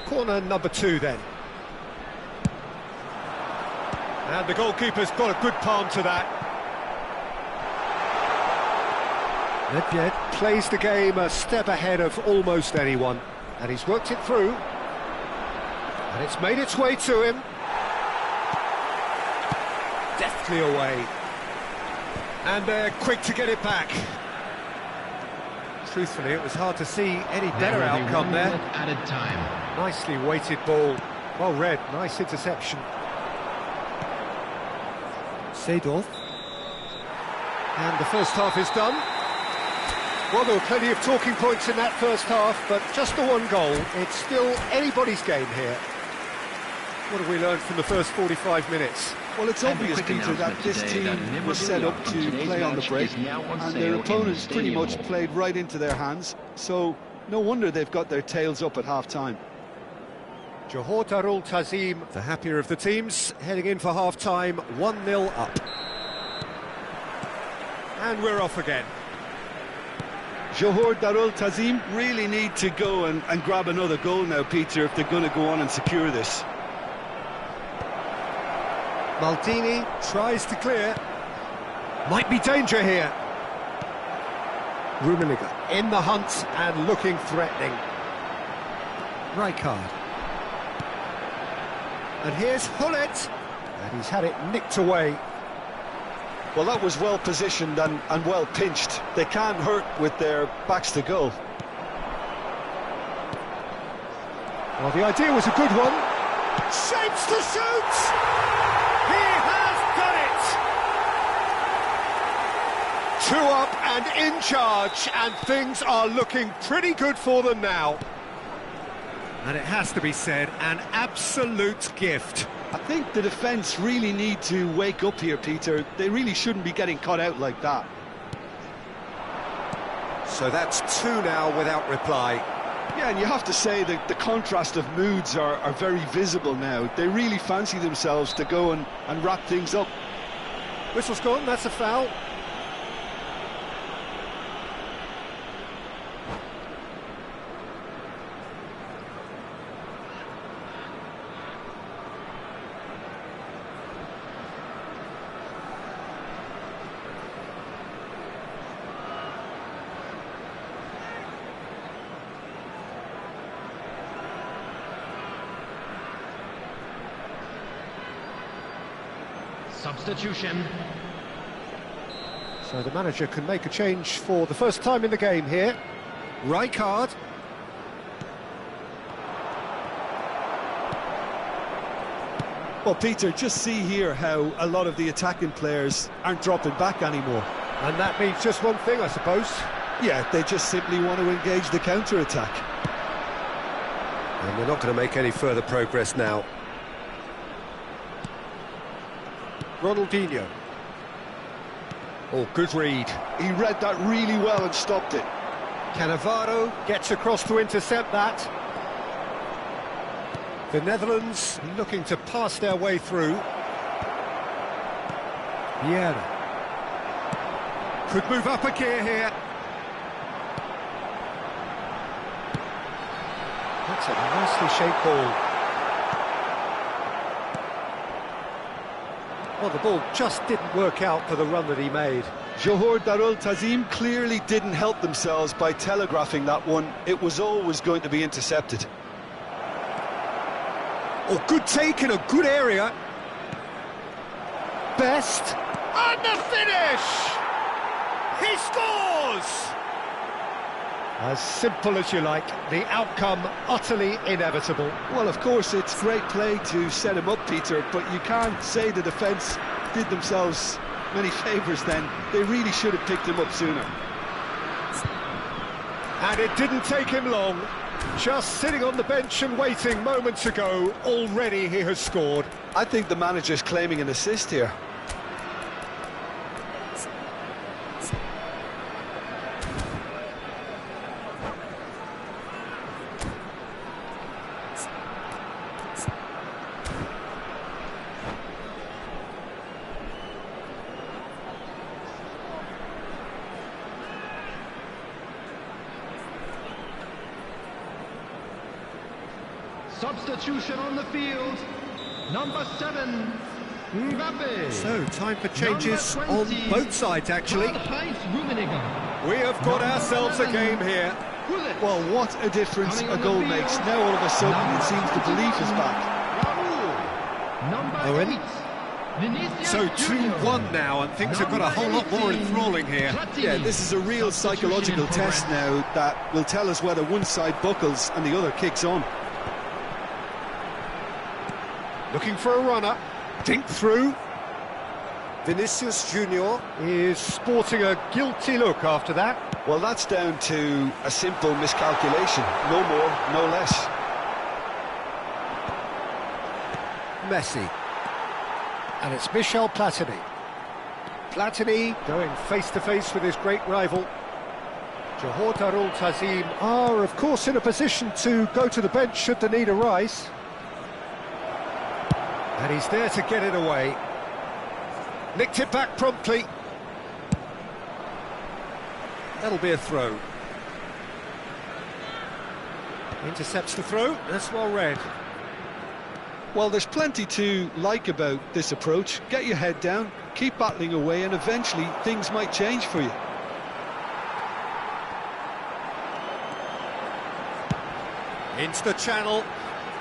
Corner number 2 then. And the goalkeeper's got a good palm to that. Nedved plays the game a step ahead of almost anyone, and he's worked it through. And it's made its way to him. Deftly away. And they're quick to get it back. Truthfully, it was hard to see any better outcome there. Added time. Nicely weighted ball. Well read, nice interception. Seedorf. And the first half is done. Well, there were plenty of talking points in that first half, but just the one goal. It's still anybody's game here. What have we learned from the first 45 minutes? Well, it's obvious, Peter, that this team was set up to play on the break, and their opponents pretty much played right into their hands, so no wonder they've got their tails up at half-time. Johor Darul Tazim, the happier of the teams, heading in for half-time, 1-0 up. And we're off again. Johor Darul Tazim really need to go and grab another goal now, Peter, if they're going to go on and secure this. Maldini tries to clear. Might be danger here. Rummenigge in the hunt and looking threatening. Rijkaard. And here's Hullet. And he's had it nicked away. Well, that was well positioned and well pinched. They can't hurt with their backs to goal. Well, the idea was a good one. Shapes to shoot! He has done it! 2 up and in charge, and things are looking pretty good for them now. And it has to be said, an absolute gift. I think the defence really need to wake up here, Peter. They really shouldn't be getting caught out like that. So that's 2 now without reply. Yeah, and you have to say that the contrast of moods are very visible now. They really fancy themselves to go and wrap things up. Whistle's gone, that's a foul. Substitution. So the manager can make a change for the first time in the game here. Rijkaard. Well, Peter, just see here how a lot of the attacking players aren't dropping back anymore. And that means just one thing, I suppose. Yeah, they just simply want to engage the counter-attack. And they're not going to make any further progress now. Ronaldinho. Oh, good read. He read that really well and stopped it. Cannavaro gets across to intercept that. The Netherlands looking to pass their way through. Vieira. Could move up a gear here. That's a nicely shaped ball. Well, the ball just didn't work out for the run that he made. Johor Darul Tazim clearly didn't help themselves by telegraphing that one. It was always going to be intercepted. Oh, good take in a good area. Best. And the finish! He scores! As simple as you like, the outcome utterly inevitable. Well, of course, it's great play to set him up, Peter, but you can't say the defence did themselves many favours then. They really should have picked him up sooner. And it didn't take him long. Just sitting on the bench and waiting moments ago, already he has scored. I think the manager's claiming an assist here. Substitution on the field. Number 7, Mbappe. So, time for changes on both sides, actually. We have got ourselves a game here. Well, what a difference a goal makes. Now all of a sudden it seems the belief is back. Owen. So 2-1 now, and things have got a whole lot more enthralling here. Yeah, this is a real psychological test now that will tell us whether one side buckles and the other kicks on. Looking for a runner, dink through. Vinicius Junior is sporting a guilty look after that. Well, that's down to a simple miscalculation, no more, no less. Messi. And it's Michel Platini. Platini going face-to-face with his great rival. Johor Darul Tazim are, of course, in a position to go to the bench should the need arise. And he's there to get it away. Nicked it back promptly. That'll be a throw. Intercepts the throw, that's well read. Well, there's plenty to like about this approach. Get your head down, keep battling away, and eventually things might change for you. Into the channel.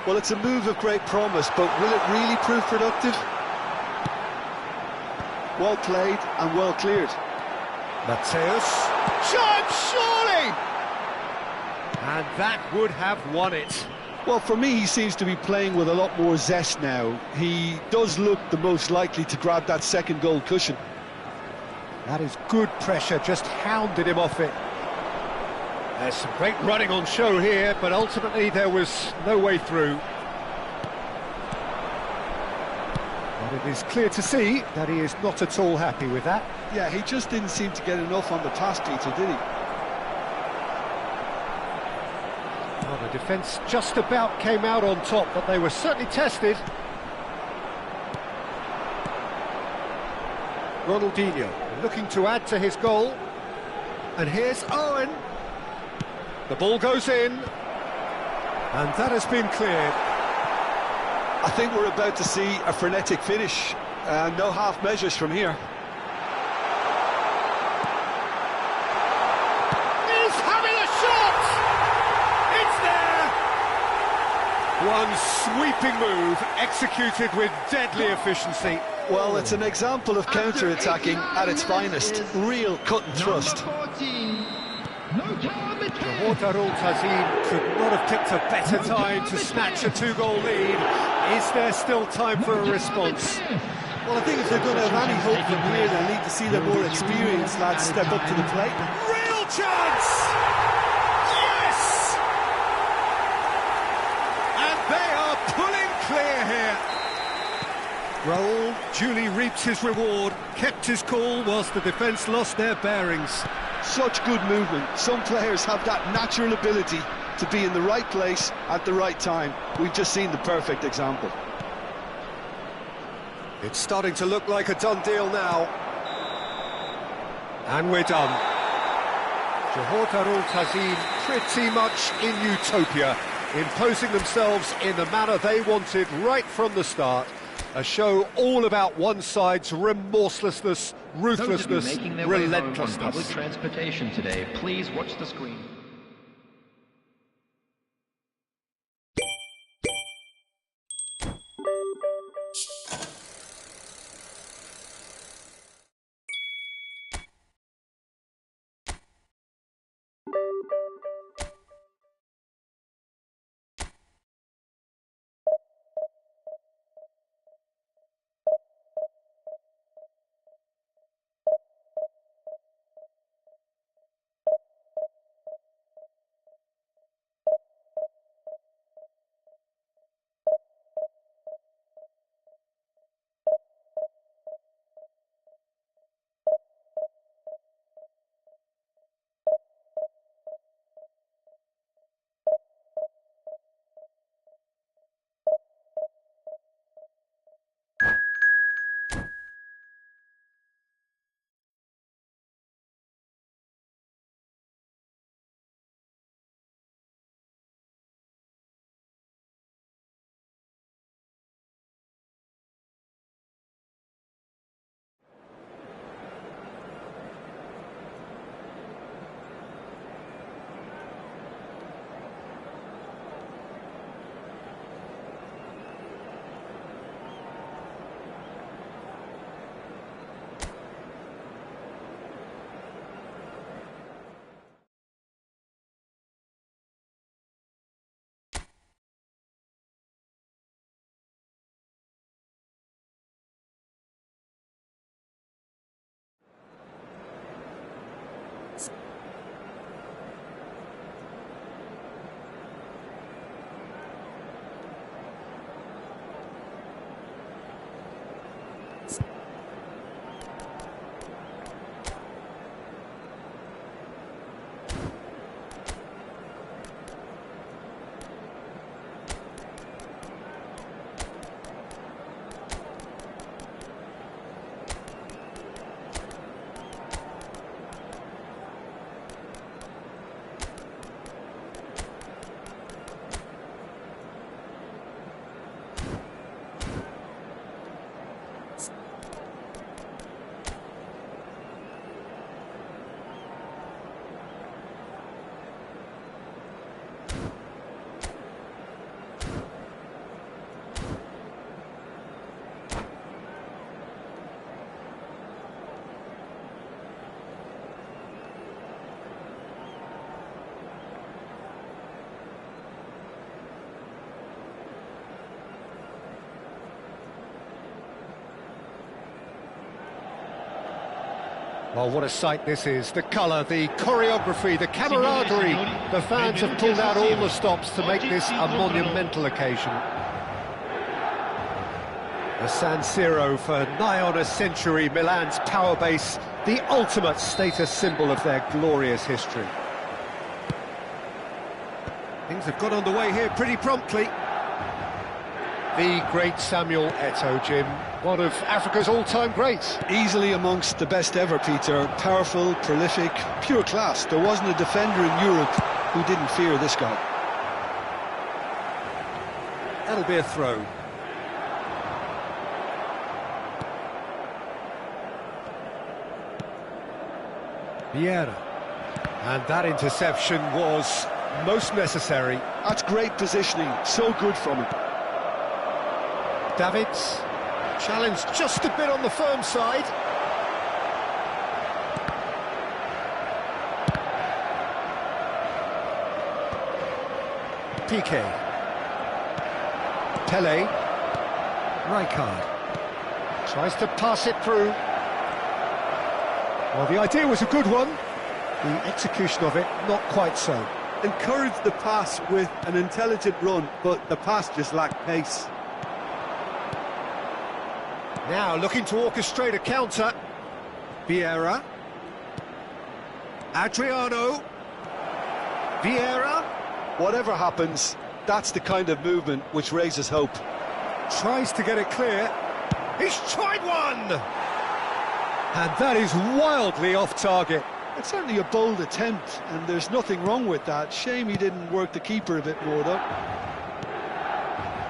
Well, it's a move of great promise, but will it really prove productive? Well played and well cleared. Mateus. Chance, surely! And that would have won it. Well, for me, he seems to be playing with a lot more zest now. He does look the most likely to grab that second goal cushion. That is good pressure, just hounded him off it. There's some great running on show here, but ultimately there was no way through. But it is clear to see that he is not at all happy with that. Yeah, he just didn't seem to get enough on the pass, Peter, did he? Well, the defence just about came out on top, but they were certainly tested. Ronaldinho looking to add to his goal. And here's Owen. The ball goes in. And that has been cleared. I think we're about to see a frenetic finish. No half measures from here. He's having a shot! It's there! One sweeping move, executed with deadly efficiency. Well, it's an example of counter-attacking at its finest. Real cut and thrust. Johor Darul Tazim could not have picked a better time to snatch a two-goal lead. Is there still time for a response? Well, I think if they're going to have any hope from here, they'll need to see their more experienced lads step up to the plate. Real chance! Yes! And they are pulling clear here. Raul duly reaped his reward, kept his cool whilst the defence lost their bearings. Such good movement. Some players have that natural ability to be in the right place at the right time. We've just seen the perfect example. It's starting to look like a done deal now. And we're done. Johor Darul Tazim pretty much in utopia, imposing themselves in the manner they wanted right from the start. A show all about one side's remorselessness, ruthlessness, relentlessness. Public transportation today, please watch the screen. Well, what a sight this is. The colour, the choreography, the camaraderie. The fans have pulled out all the stops to make this a monumental occasion. The San Siro for nigh on a century, Milan's power base, the ultimate status symbol of their glorious history. Things have got underway here pretty promptly. The great Samuel Eto'o, Jim, one of Africa's all-time greats. Easily amongst the best ever, Peter. Powerful, prolific, pure class. There wasn't a defender in Europe who didn't fear this guy. That'll be a throw. Vieira. And that interception was most necessary. That's great positioning, so good from him. Davids, challenged just a bit on the firm side. Piqué. Pelé. Rijkaard. Tries to pass it through. Well, the idea was a good one. The execution of it, not quite so. Encouraged the pass with an intelligent run, but the pass just lacked pace. Now looking to orchestrate a counter. Vieira. Adriano. Vieira. Whatever happens, that's the kind of movement which raises hope. Tries to get it clear. He's tried one! And that is wildly off target. It's certainly a bold attempt, and there's nothing wrong with that. Shame he didn't work the keeper a bit more, though.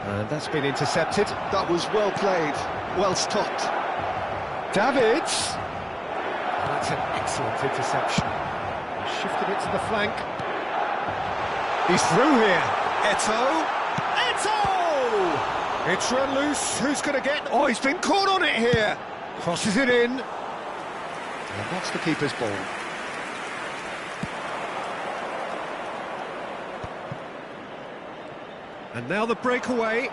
And that's been intercepted. That was well played, well stopped. Davids! That's an excellent interception. Shifted it to the flank. He's through here. Eto'o! Eto'o! It's run loose. Who's going to get... Oh, he's been caught on it here. Crosses it in. And that's the keeper's ball. And now the breakaway.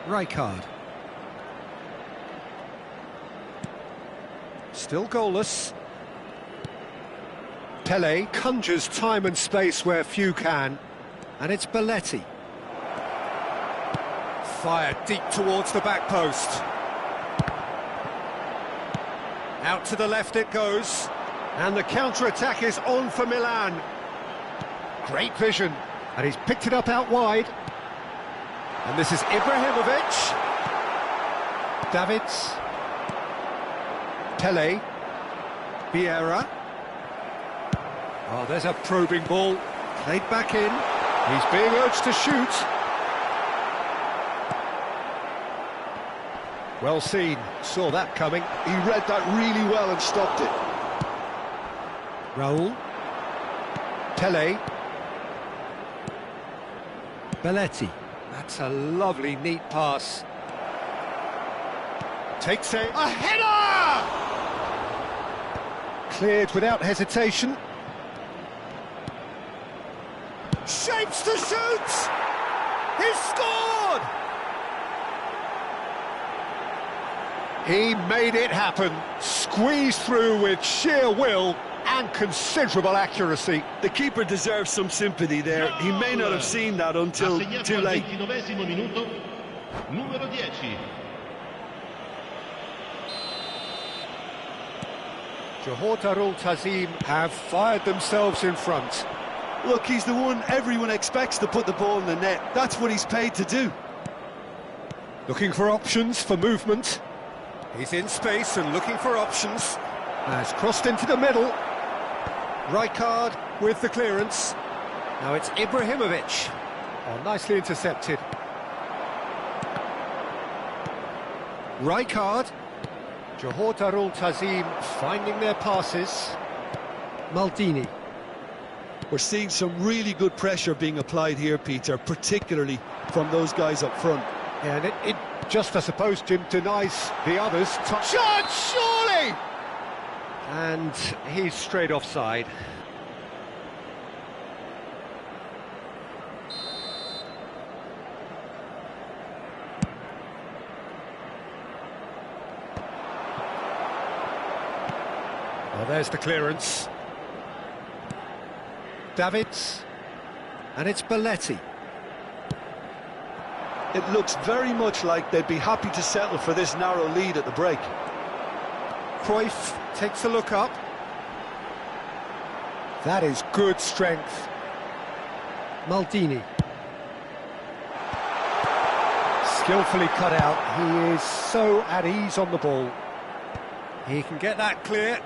Rijkaard. Still goalless. Pelé conjures time and space where few can. And it's Belletti. Fired deep towards the back post. Out to the left it goes. And the counter-attack is on for Milan. Great vision. And he's picked it up out wide. And this is Ibrahimovic. Davids. Pelé. Vieira. Oh, there's a probing ball. Played back in. He's being urged to shoot. Well seen. Saw that coming. He read that really well and stopped it. Raul. Pelé. Belletti. That's a lovely, neat pass. Takes a header! Cleared without hesitation. Shapes to shoot! He's scored! He made it happen. Squeezed through with sheer will and considerable accuracy. The keeper deserves some sympathy there. He may not have seen that until too late. Johor Darul Tazim have fired themselves in front. Look, he's the one everyone expects to put the ball in the net. That's what he's paid to do. Looking for options for movement. He's in space and looking for options. Has crossed into the middle. Rijkaard with the clearance. Now it's Ibrahimovic. Oh, nicely intercepted. Rijkaard. Johor Darul Tazim finding their passes. Maldini. We're seeing some really good pressure being applied here, Peter, particularly from those guys up front. Yeah, and it just, I suppose, Jim, denies the others. Shot, surely! And he's straight offside. Well, there's the clearance. Davids. And it's Belletti. It looks very much like they'd be happy to settle for this narrow lead at the break. Cruyff takes a look up. That is good strength. Maldini. Skillfully cut out. He is so at ease on the ball. He can get that clear.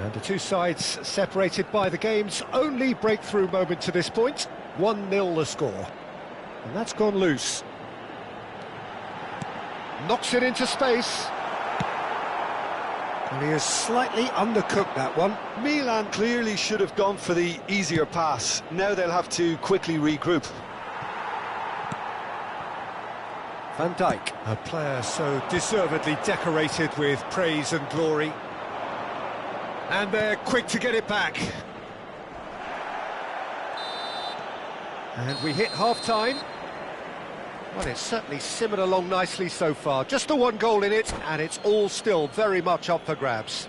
And the two sides separated by the game's only breakthrough moment to this point. 1-0 the score. And that's gone loose. Knocks it into space. And he has slightly undercooked that one. Milan clearly should have gone for the easier pass. Now they'll have to quickly regroup. Van Dijk, a player so deservedly decorated with praise and glory. And they're quick to get it back. And we hit half-time. Well, it's certainly simmered along nicely so far. Just the one goal in it, and it's all still very much up for grabs.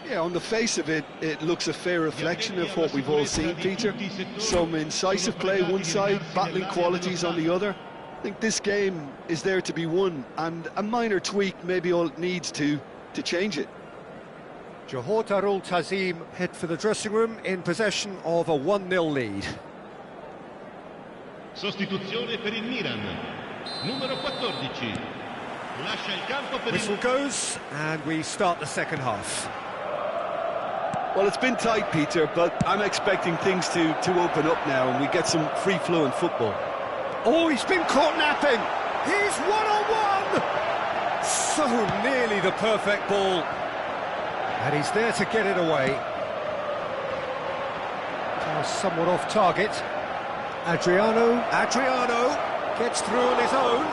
Yeah, on the face of it, it looks a fair reflection of what we've all seen, Peter. Some incisive play one side, battling qualities on the other. I think this game is there to be won, and a minor tweak maybe all it needs to change it. Johor Darul Tazim head for the dressing room in possession of a 1-0 lead. Sostituzione per il Milan. Numero 14. Lascia il campo per Whistle goes, and we start the second half. Well, it's been tight, Peter, but I'm expecting things to open up now and we get some free-flowing football. Oh, he's been caught napping! He's one-on-one! So nearly the perfect ball. And he's there to get it away. Somewhat off target. Adriano gets through on his own.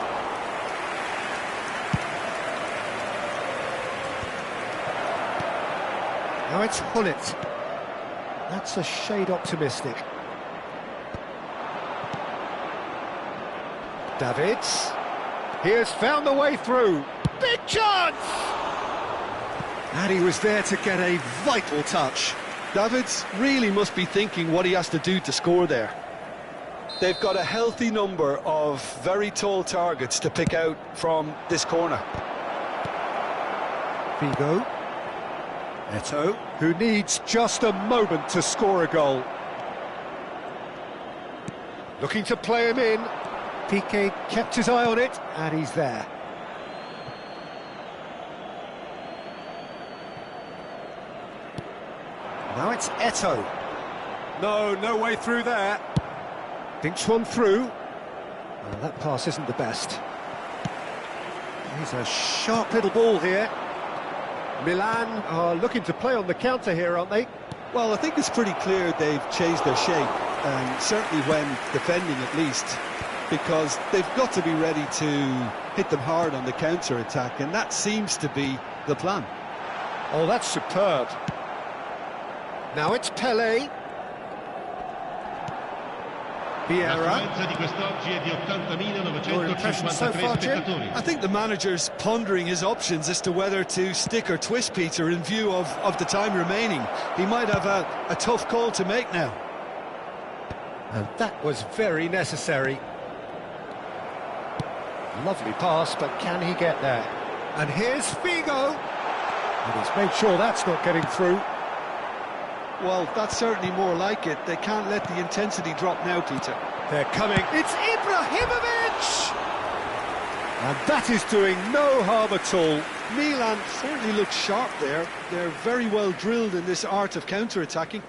Now it's Hullet. That's a shade optimistic. Davids. He has found the way through. Big chance! And he was there to get a vital touch. Davids really must be thinking what he has to do to score there. They've got a healthy number of very tall targets to pick out from this corner. Figo. Eto'o, who needs just a moment to score a goal. Looking to play him in. Piqué kept his eye on it, and he's there. Now it's Eto'o. No way through there. Dinks one through. Well, that pass isn't the best. He's a sharp little ball here. Milan are looking to play on the counter here, aren't they? Well, I think it's pretty clear they've changed their shape, and certainly when defending at least, because they've got to be ready to hit them hard on the counter-attack, and that seems to be the plan. Oh, that's superb. Now it's Pelé. Vieira. Your impression so far, Jim? I think the manager's pondering his options as to whether to stick or twist, Peter, in view of the time remaining. He might have a tough call to make now. And that was very necessary. Lovely pass, but can he get there? And here's Figo. And he's made sure that's not getting through. Well, that's certainly more like it. They can't let the intensity drop now, Peter. They're coming. It's Ibrahimovic! And that is doing no harm at all. Milan certainly looks sharp there. They're very well drilled in this art of counter-attacking.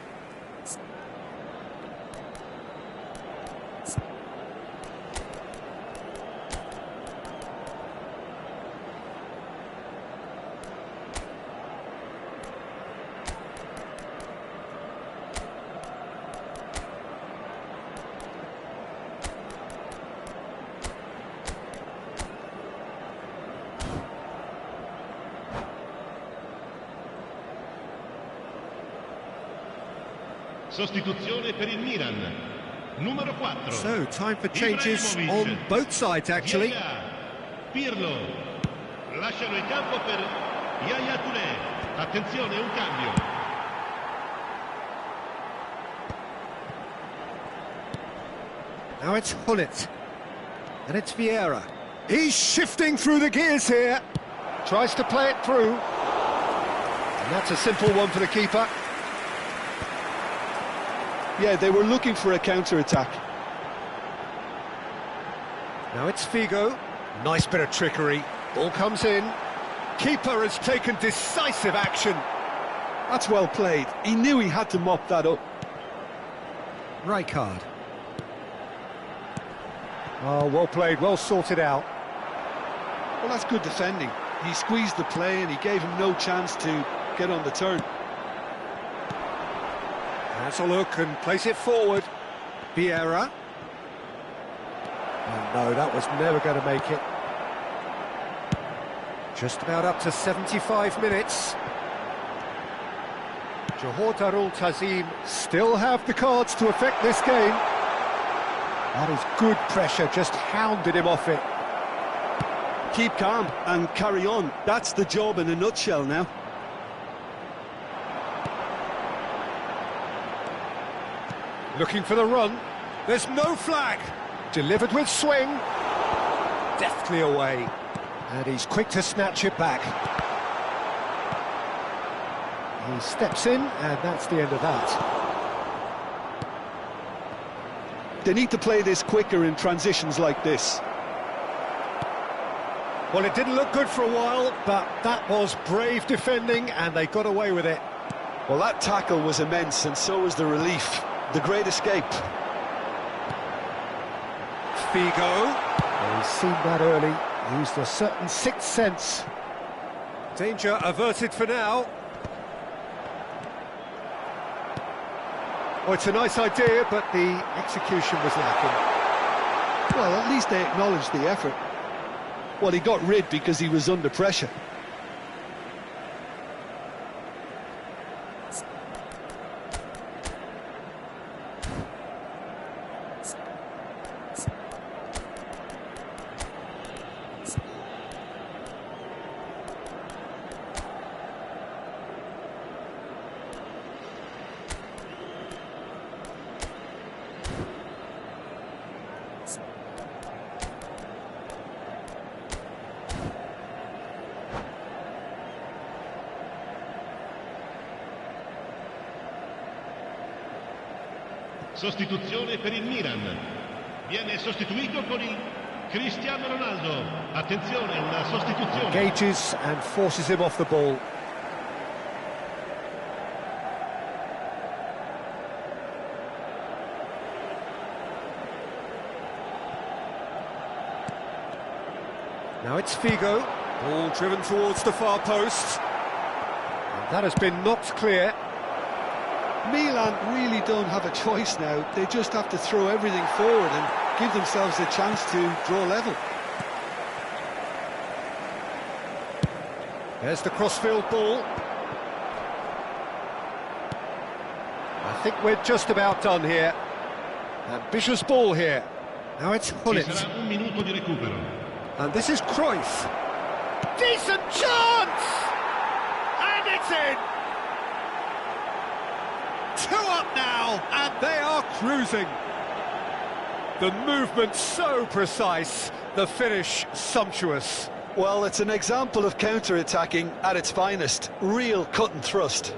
Sostituzione per il Milan. Numero 4. So, time for changes on both sides, actually. Pirlo. Lasciano il campo per Yaya Touré. Attenzione, un cambio. Now it's Hullet. And it's Vieira. He's shifting through the gears here. Tries to play it through. And that's a simple one for the keeper. Yeah, they were looking for a counter-attack. Now it's Figo. Nice bit of trickery. Ball comes in. Keeper has taken decisive action. That's well played. He knew he had to mop that up. Rijkaard. Oh, well played, well sorted out. Well, that's good defending. He squeezed the play and he gave him no chance to get on the turn. Has a look and place it forward. Vieira. Oh, no, that was never going to make it. Just about up to 75 minutes. Johor Darul Tazim still have the cards to affect this game. That is good pressure, just hounded him off it. Keep calm and carry on. That's the job in a nutshell now. Looking for the run. There's no flag. Delivered with swing. Deftly away. And he's quick to snatch it back. He steps in, and that's the end of that. They need to play this quicker in transitions like this. Well, it didn't look good for a while, but that was brave defending, and they got away with it. Well, that tackle was immense, and so was the relief. The great escape. Figo. Well, he's seen that early. Used a certain sixth sense. Danger averted for now. Oh, it's a nice idea, but the execution was lacking. Well, at least they acknowledged the effort. Well, he got rid because he was under pressure. Sostituzione per il Milan. Viene sostituito con il Cristiano Ronaldo. Attenzione, una sostituzione. Engages and forces him off the ball. Now it's Figo. Ball driven towards the far post. And that has been knocked clear. Milan really don't have a choice now. They just have to throw everything forward and give themselves a chance to draw level. There's the crossfield ball. I think we're just about done here. Ambitious ball here. Now it's Ci Hullet. sarà un minuto di recupero. And this is Cruyff. Decent chance! And it's in! 2 up now, and they are cruising. The movement so precise, the finish sumptuous. Well, it's an example of counter-attacking at its finest. Real cut and thrust.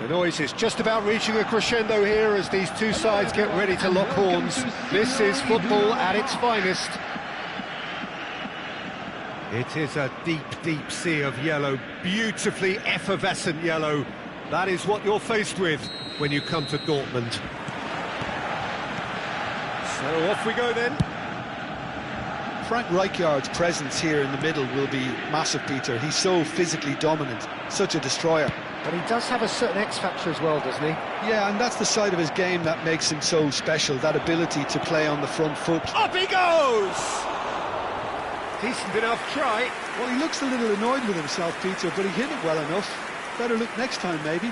The noise is just about reaching a crescendo here as these two sides get ready to lock horns. This is football at its finest. It is a deep, deep sea of yellow, beautifully effervescent yellow. That is what you're faced with when you come to Dortmund. So off we go then. Frank Rijkaard's presence here in the middle will be massive, Peter. He's so physically dominant, such a destroyer. But he does have a certain X-factor as well, doesn't he? Yeah, and that's the side of his game that makes him so special, that ability to play on the front foot. Up he goes! Decent enough try. Well, he looks a little annoyed with himself, Peter, but he hit it well enough. Better look next time, maybe.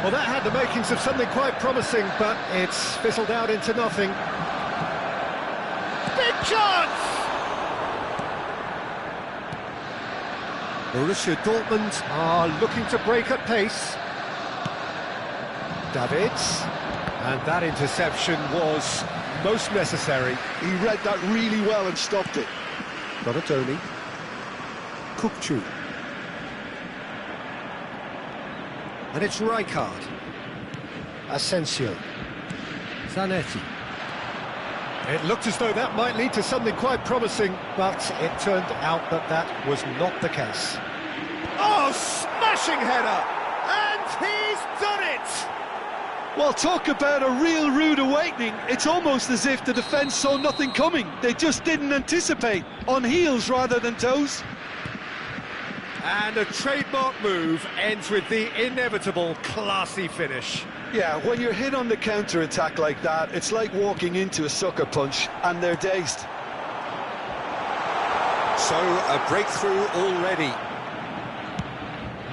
Well, that had the makings of something quite promising, but it's fizzled out into nothing. Big chance! Borussia Dortmund are looking to break at pace. Davids, and that interception was most necessary. He read that really well and stopped it. Donatoni. Kukçu. And it's Rijkaard. Asensio. Zanetti. It looked as though that might lead to something quite promising, but it turned out that that was not the case. Oh, smashing header! And he's done it! Well, talk about a real rude awakening. It's almost as if the defence saw nothing coming. They just didn't anticipate. On heels rather than toes. And a trademark move ends with the inevitable classy finish. Yeah, when you're hit on the counter-attack like that, it's like walking into a sucker punch, and they're dazed. So, a breakthrough already.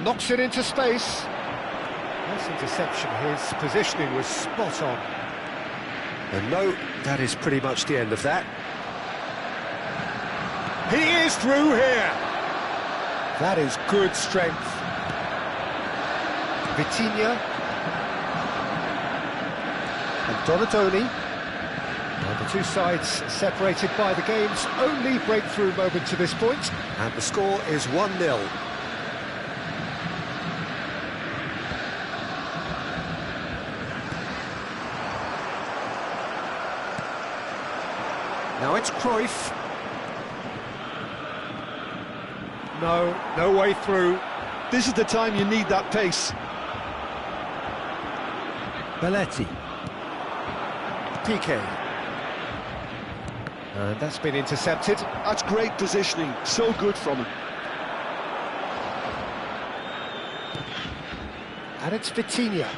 Knocks it into space. Nice interception, his positioning was spot on. And no, that is pretty much the end of that. He is through here. That is good strength. Vitinha. And Donatoni. Well, the two sides separated by the game's only breakthrough moment to this point. And the score is 1-0. Now it's Cruyff. No way through. This is the time you need that pace. Belletti. Piqué. And that's been intercepted. That's great positioning, so good from him. And it's Vitinha.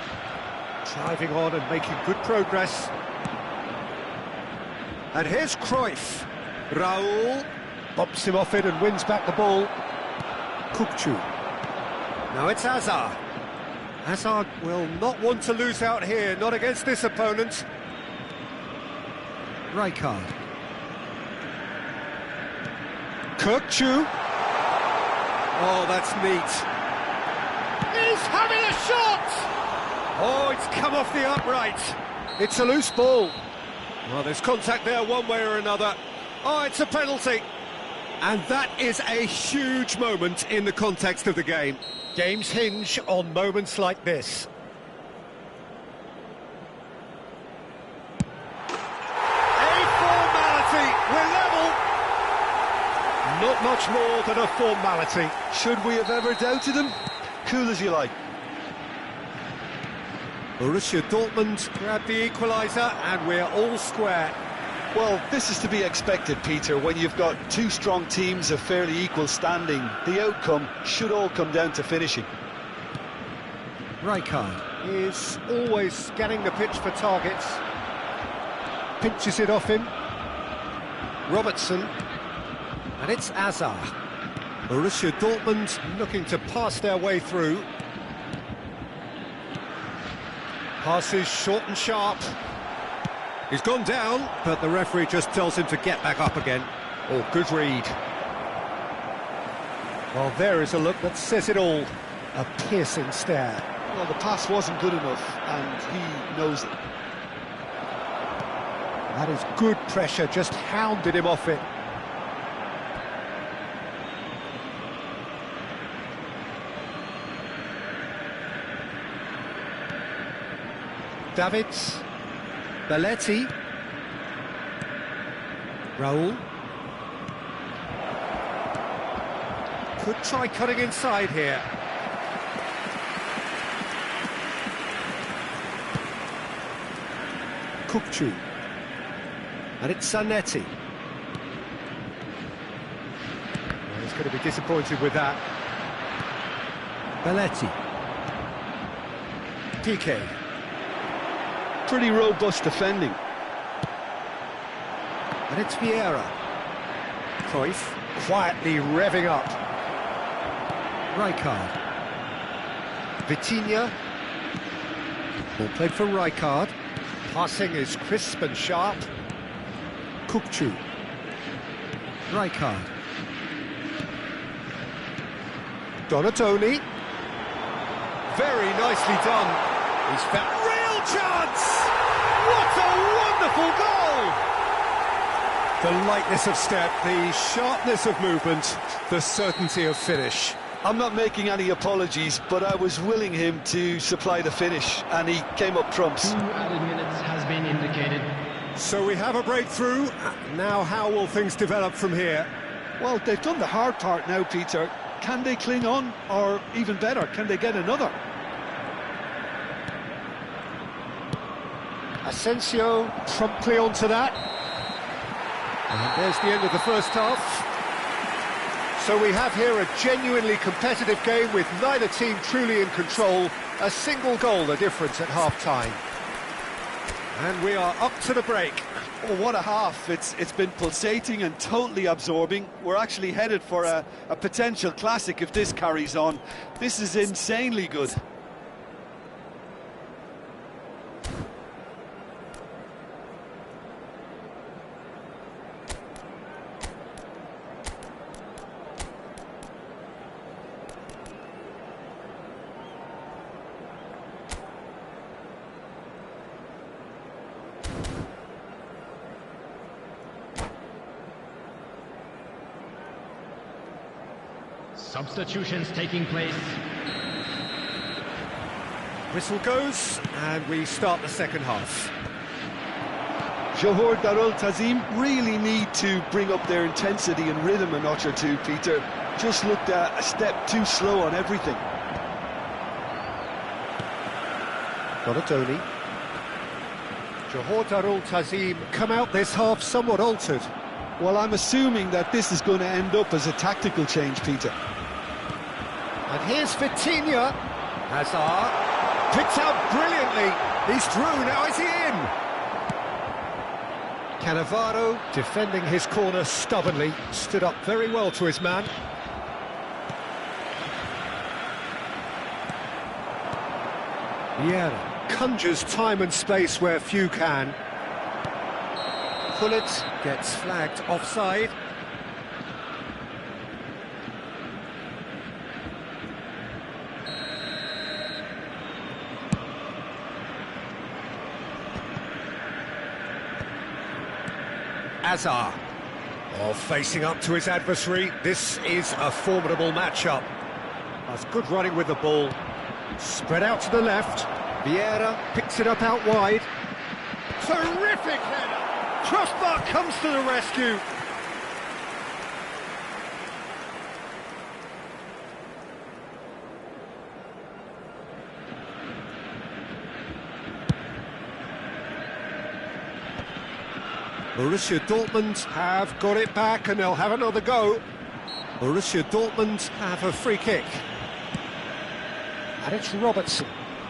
Driving on and making good progress. And here's Cruyff. Raul bumps him off it and wins back the ball. Kukçu. Now it's Hazard. Hazard will not want to lose out here, not against this opponent. Rijkaard. Kukçu. Oh, that's neat. He's having a shot! Oh, it's come off the upright. It's a loose ball. Well, there's contact there one way or another. Oh, it's a penalty. And that is a huge moment in the context of the game. Games hinge on moments like this. A formality. We're level. Not much more than a formality. Should we have ever doubted him? Cool as you like. Borussia Dortmund grab the equaliser and we're all square. Well, this is to be expected, Peter. When you've got two strong teams of fairly equal standing, the outcome should all come down to finishing. Rijkaard is always scanning the pitch for targets. Pinches it off him. Robertson. And it's Hazard. Borussia Dortmund looking to pass their way through. Passes short and sharp. He's gone down, but the referee just tells him to get back up again. Oh, good read. Well, there is a look that says it all. A piercing stare. Well, the pass wasn't good enough, and he knows it. That is good pressure, just hounded him off it. Davids, Belletti, Raul. Could try cutting inside here. Kupchu. And it's Zanetti. Well, he's going to be disappointed with that. Belletti. Piqué. Pretty robust defending. And it's Vieira. Cruyff quietly revving up. Rijkaard. Vitinha. Ball played for Rijkaard. Passing is crisp and sharp. Kupchu. Rijkaard. Donatoni. Very nicely done. He's found real chance! What a wonderful goal! The lightness of step, the sharpness of movement, the certainty of finish. I'm not making any apologies, but I was willing him to supply the finish, and he came up trumps. 2 added minutes has been indicated. So we have a breakthrough. Now how will things develop from here? Well, they've done the hard part now, Peter. Can they cling on, or even better, can they get another? Asensio promptly onto that. And there's the end of the first half. So we have here a genuinely competitive game with neither team truly in control. A single goal the difference at half-time. And we are up to the break. Oh, what a half. It's been pulsating and totally absorbing. We're actually headed for a potential classic if this carries on. This is insanely good. Substitutions taking place. Whistle goes, and we start the second half. Johor Darul Tazim really need to bring up their intensity and rhythm a notch or two, Peter. Just looked a step too slow on everything. Donatoni. Johor Darul Tazim come out this half somewhat altered. Well, I'm assuming that this is going to end up as a tactical change, Peter. And here's Vitinha. Hazard picked out brilliantly. He's through, now is he in? Cannavaro defending his corner stubbornly, stood up very well to his man. Vieira conjures time and space where few can. Pullet gets flagged offside. Hazard, facing up to his adversary. This is a formidable matchup. That's good running with the ball. Spread out to the left. Vieira picks it up out wide. Terrific header! Crossbar comes to the rescue. Borussia Dortmund have got it back and they'll have another go. Borussia Dortmund have a free kick. And it's Robertson.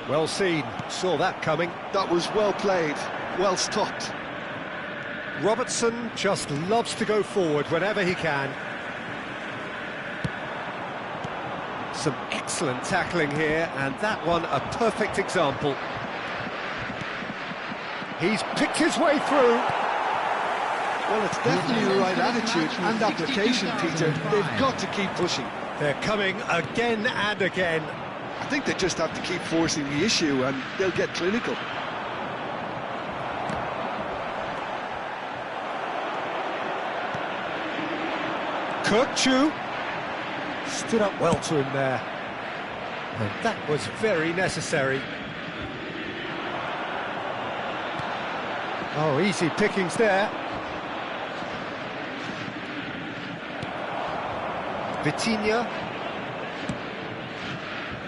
Well seen, saw that coming. That was well played, well stopped. Robertson just loves to go forward whenever he can. Some excellent tackling here, and that one a perfect example. He's picked his way through. Well, it's definitely the right attitude and application, Peter. They've got to keep pushing. They're coming again and again. I think they just have to keep forcing the issue and they'll get clinical. Kirkchu stood up well to him there. And that was very necessary. Oh, easy pickings there. Vitinha.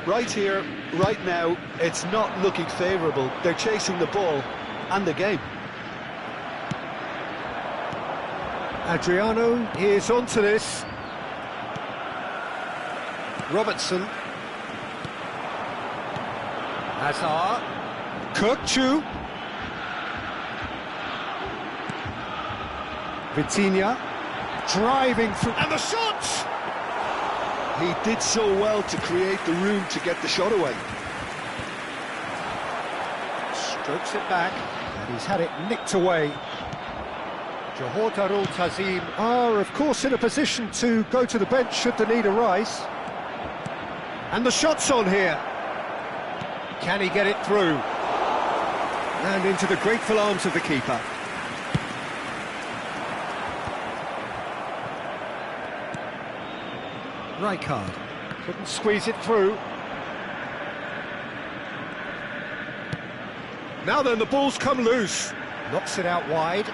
Right here, right now, it's not looking favourable. They're chasing the ball and the game. Adriano is onto this. Robertson. Hazard. Kirkchu. Vitinha. Driving through. And the shot! He did so well to create the room to get the shot away. Strokes it back. And he's had it nicked away. Johor Darul Tazim are, of course, in a position to go to the bench should the need arise. And the shot's on here. Can he get it through? And into the grateful arms of the keeper. Rijkaard couldn't squeeze it through. Now then, the ball's come loose. Knocks it out wide.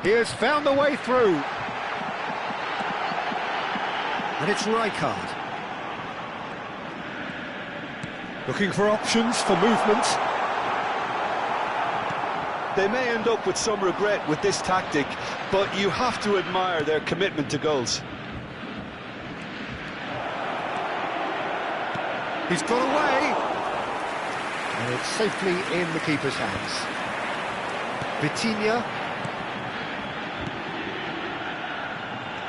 He has found the way through. And it's Rijkaard. Looking for options for movement. They may end up with some regret with this tactic, but you have to admire their commitment to goals. He's got away. And it's safely in the keeper's hands. Vitinha.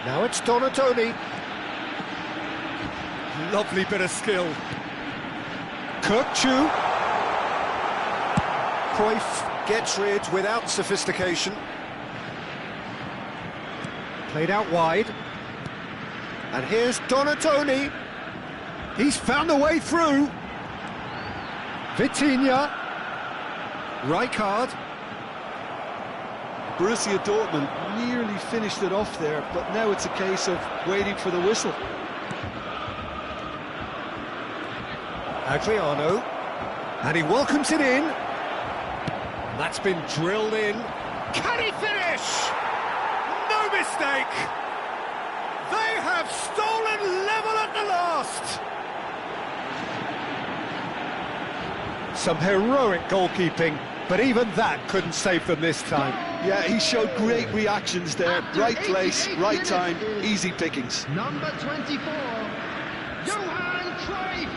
Now it's Donatoni. Lovely bit of skill. Kirkchu. Cruyff gets rid without sophistication. Played out wide. And here's Donatoni. He's found a way through. Vitinha. Rijkaard. Borussia Dortmund nearly finished it off there, but now it's a case of waiting for the whistle. Adriano. And he welcomes it in. That's been drilled in. Can he finish? No mistake! They have stolen level at the last! Some heroic goalkeeping, but even that couldn't save them this time. Yeah, he showed great reactions there. Right place, right time, easy pickings. Number 24, Johan Cruyff.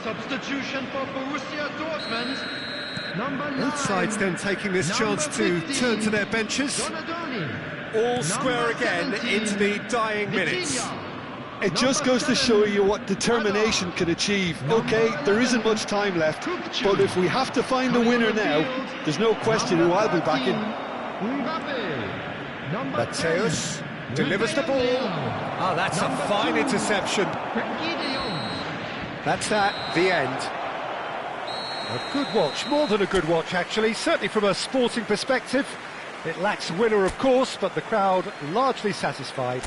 Substitution for Borussia Dortmund. Number 9. Both sides then taking this chance to 15, turn to their benches. Donadoni. All square again 17, into the dying minutes. Vitinha. It just goes to show you what determination can achieve. Okay, there isn't much time left, but if we have to find a winner now, there's no question who I'll be backing. Mateus delivers the ball. Ah, that's a fine interception. That's that, the end. A good watch, more than a good watch actually, certainly from a sporting perspective. It lacks a winner of course, but the crowd largely satisfied.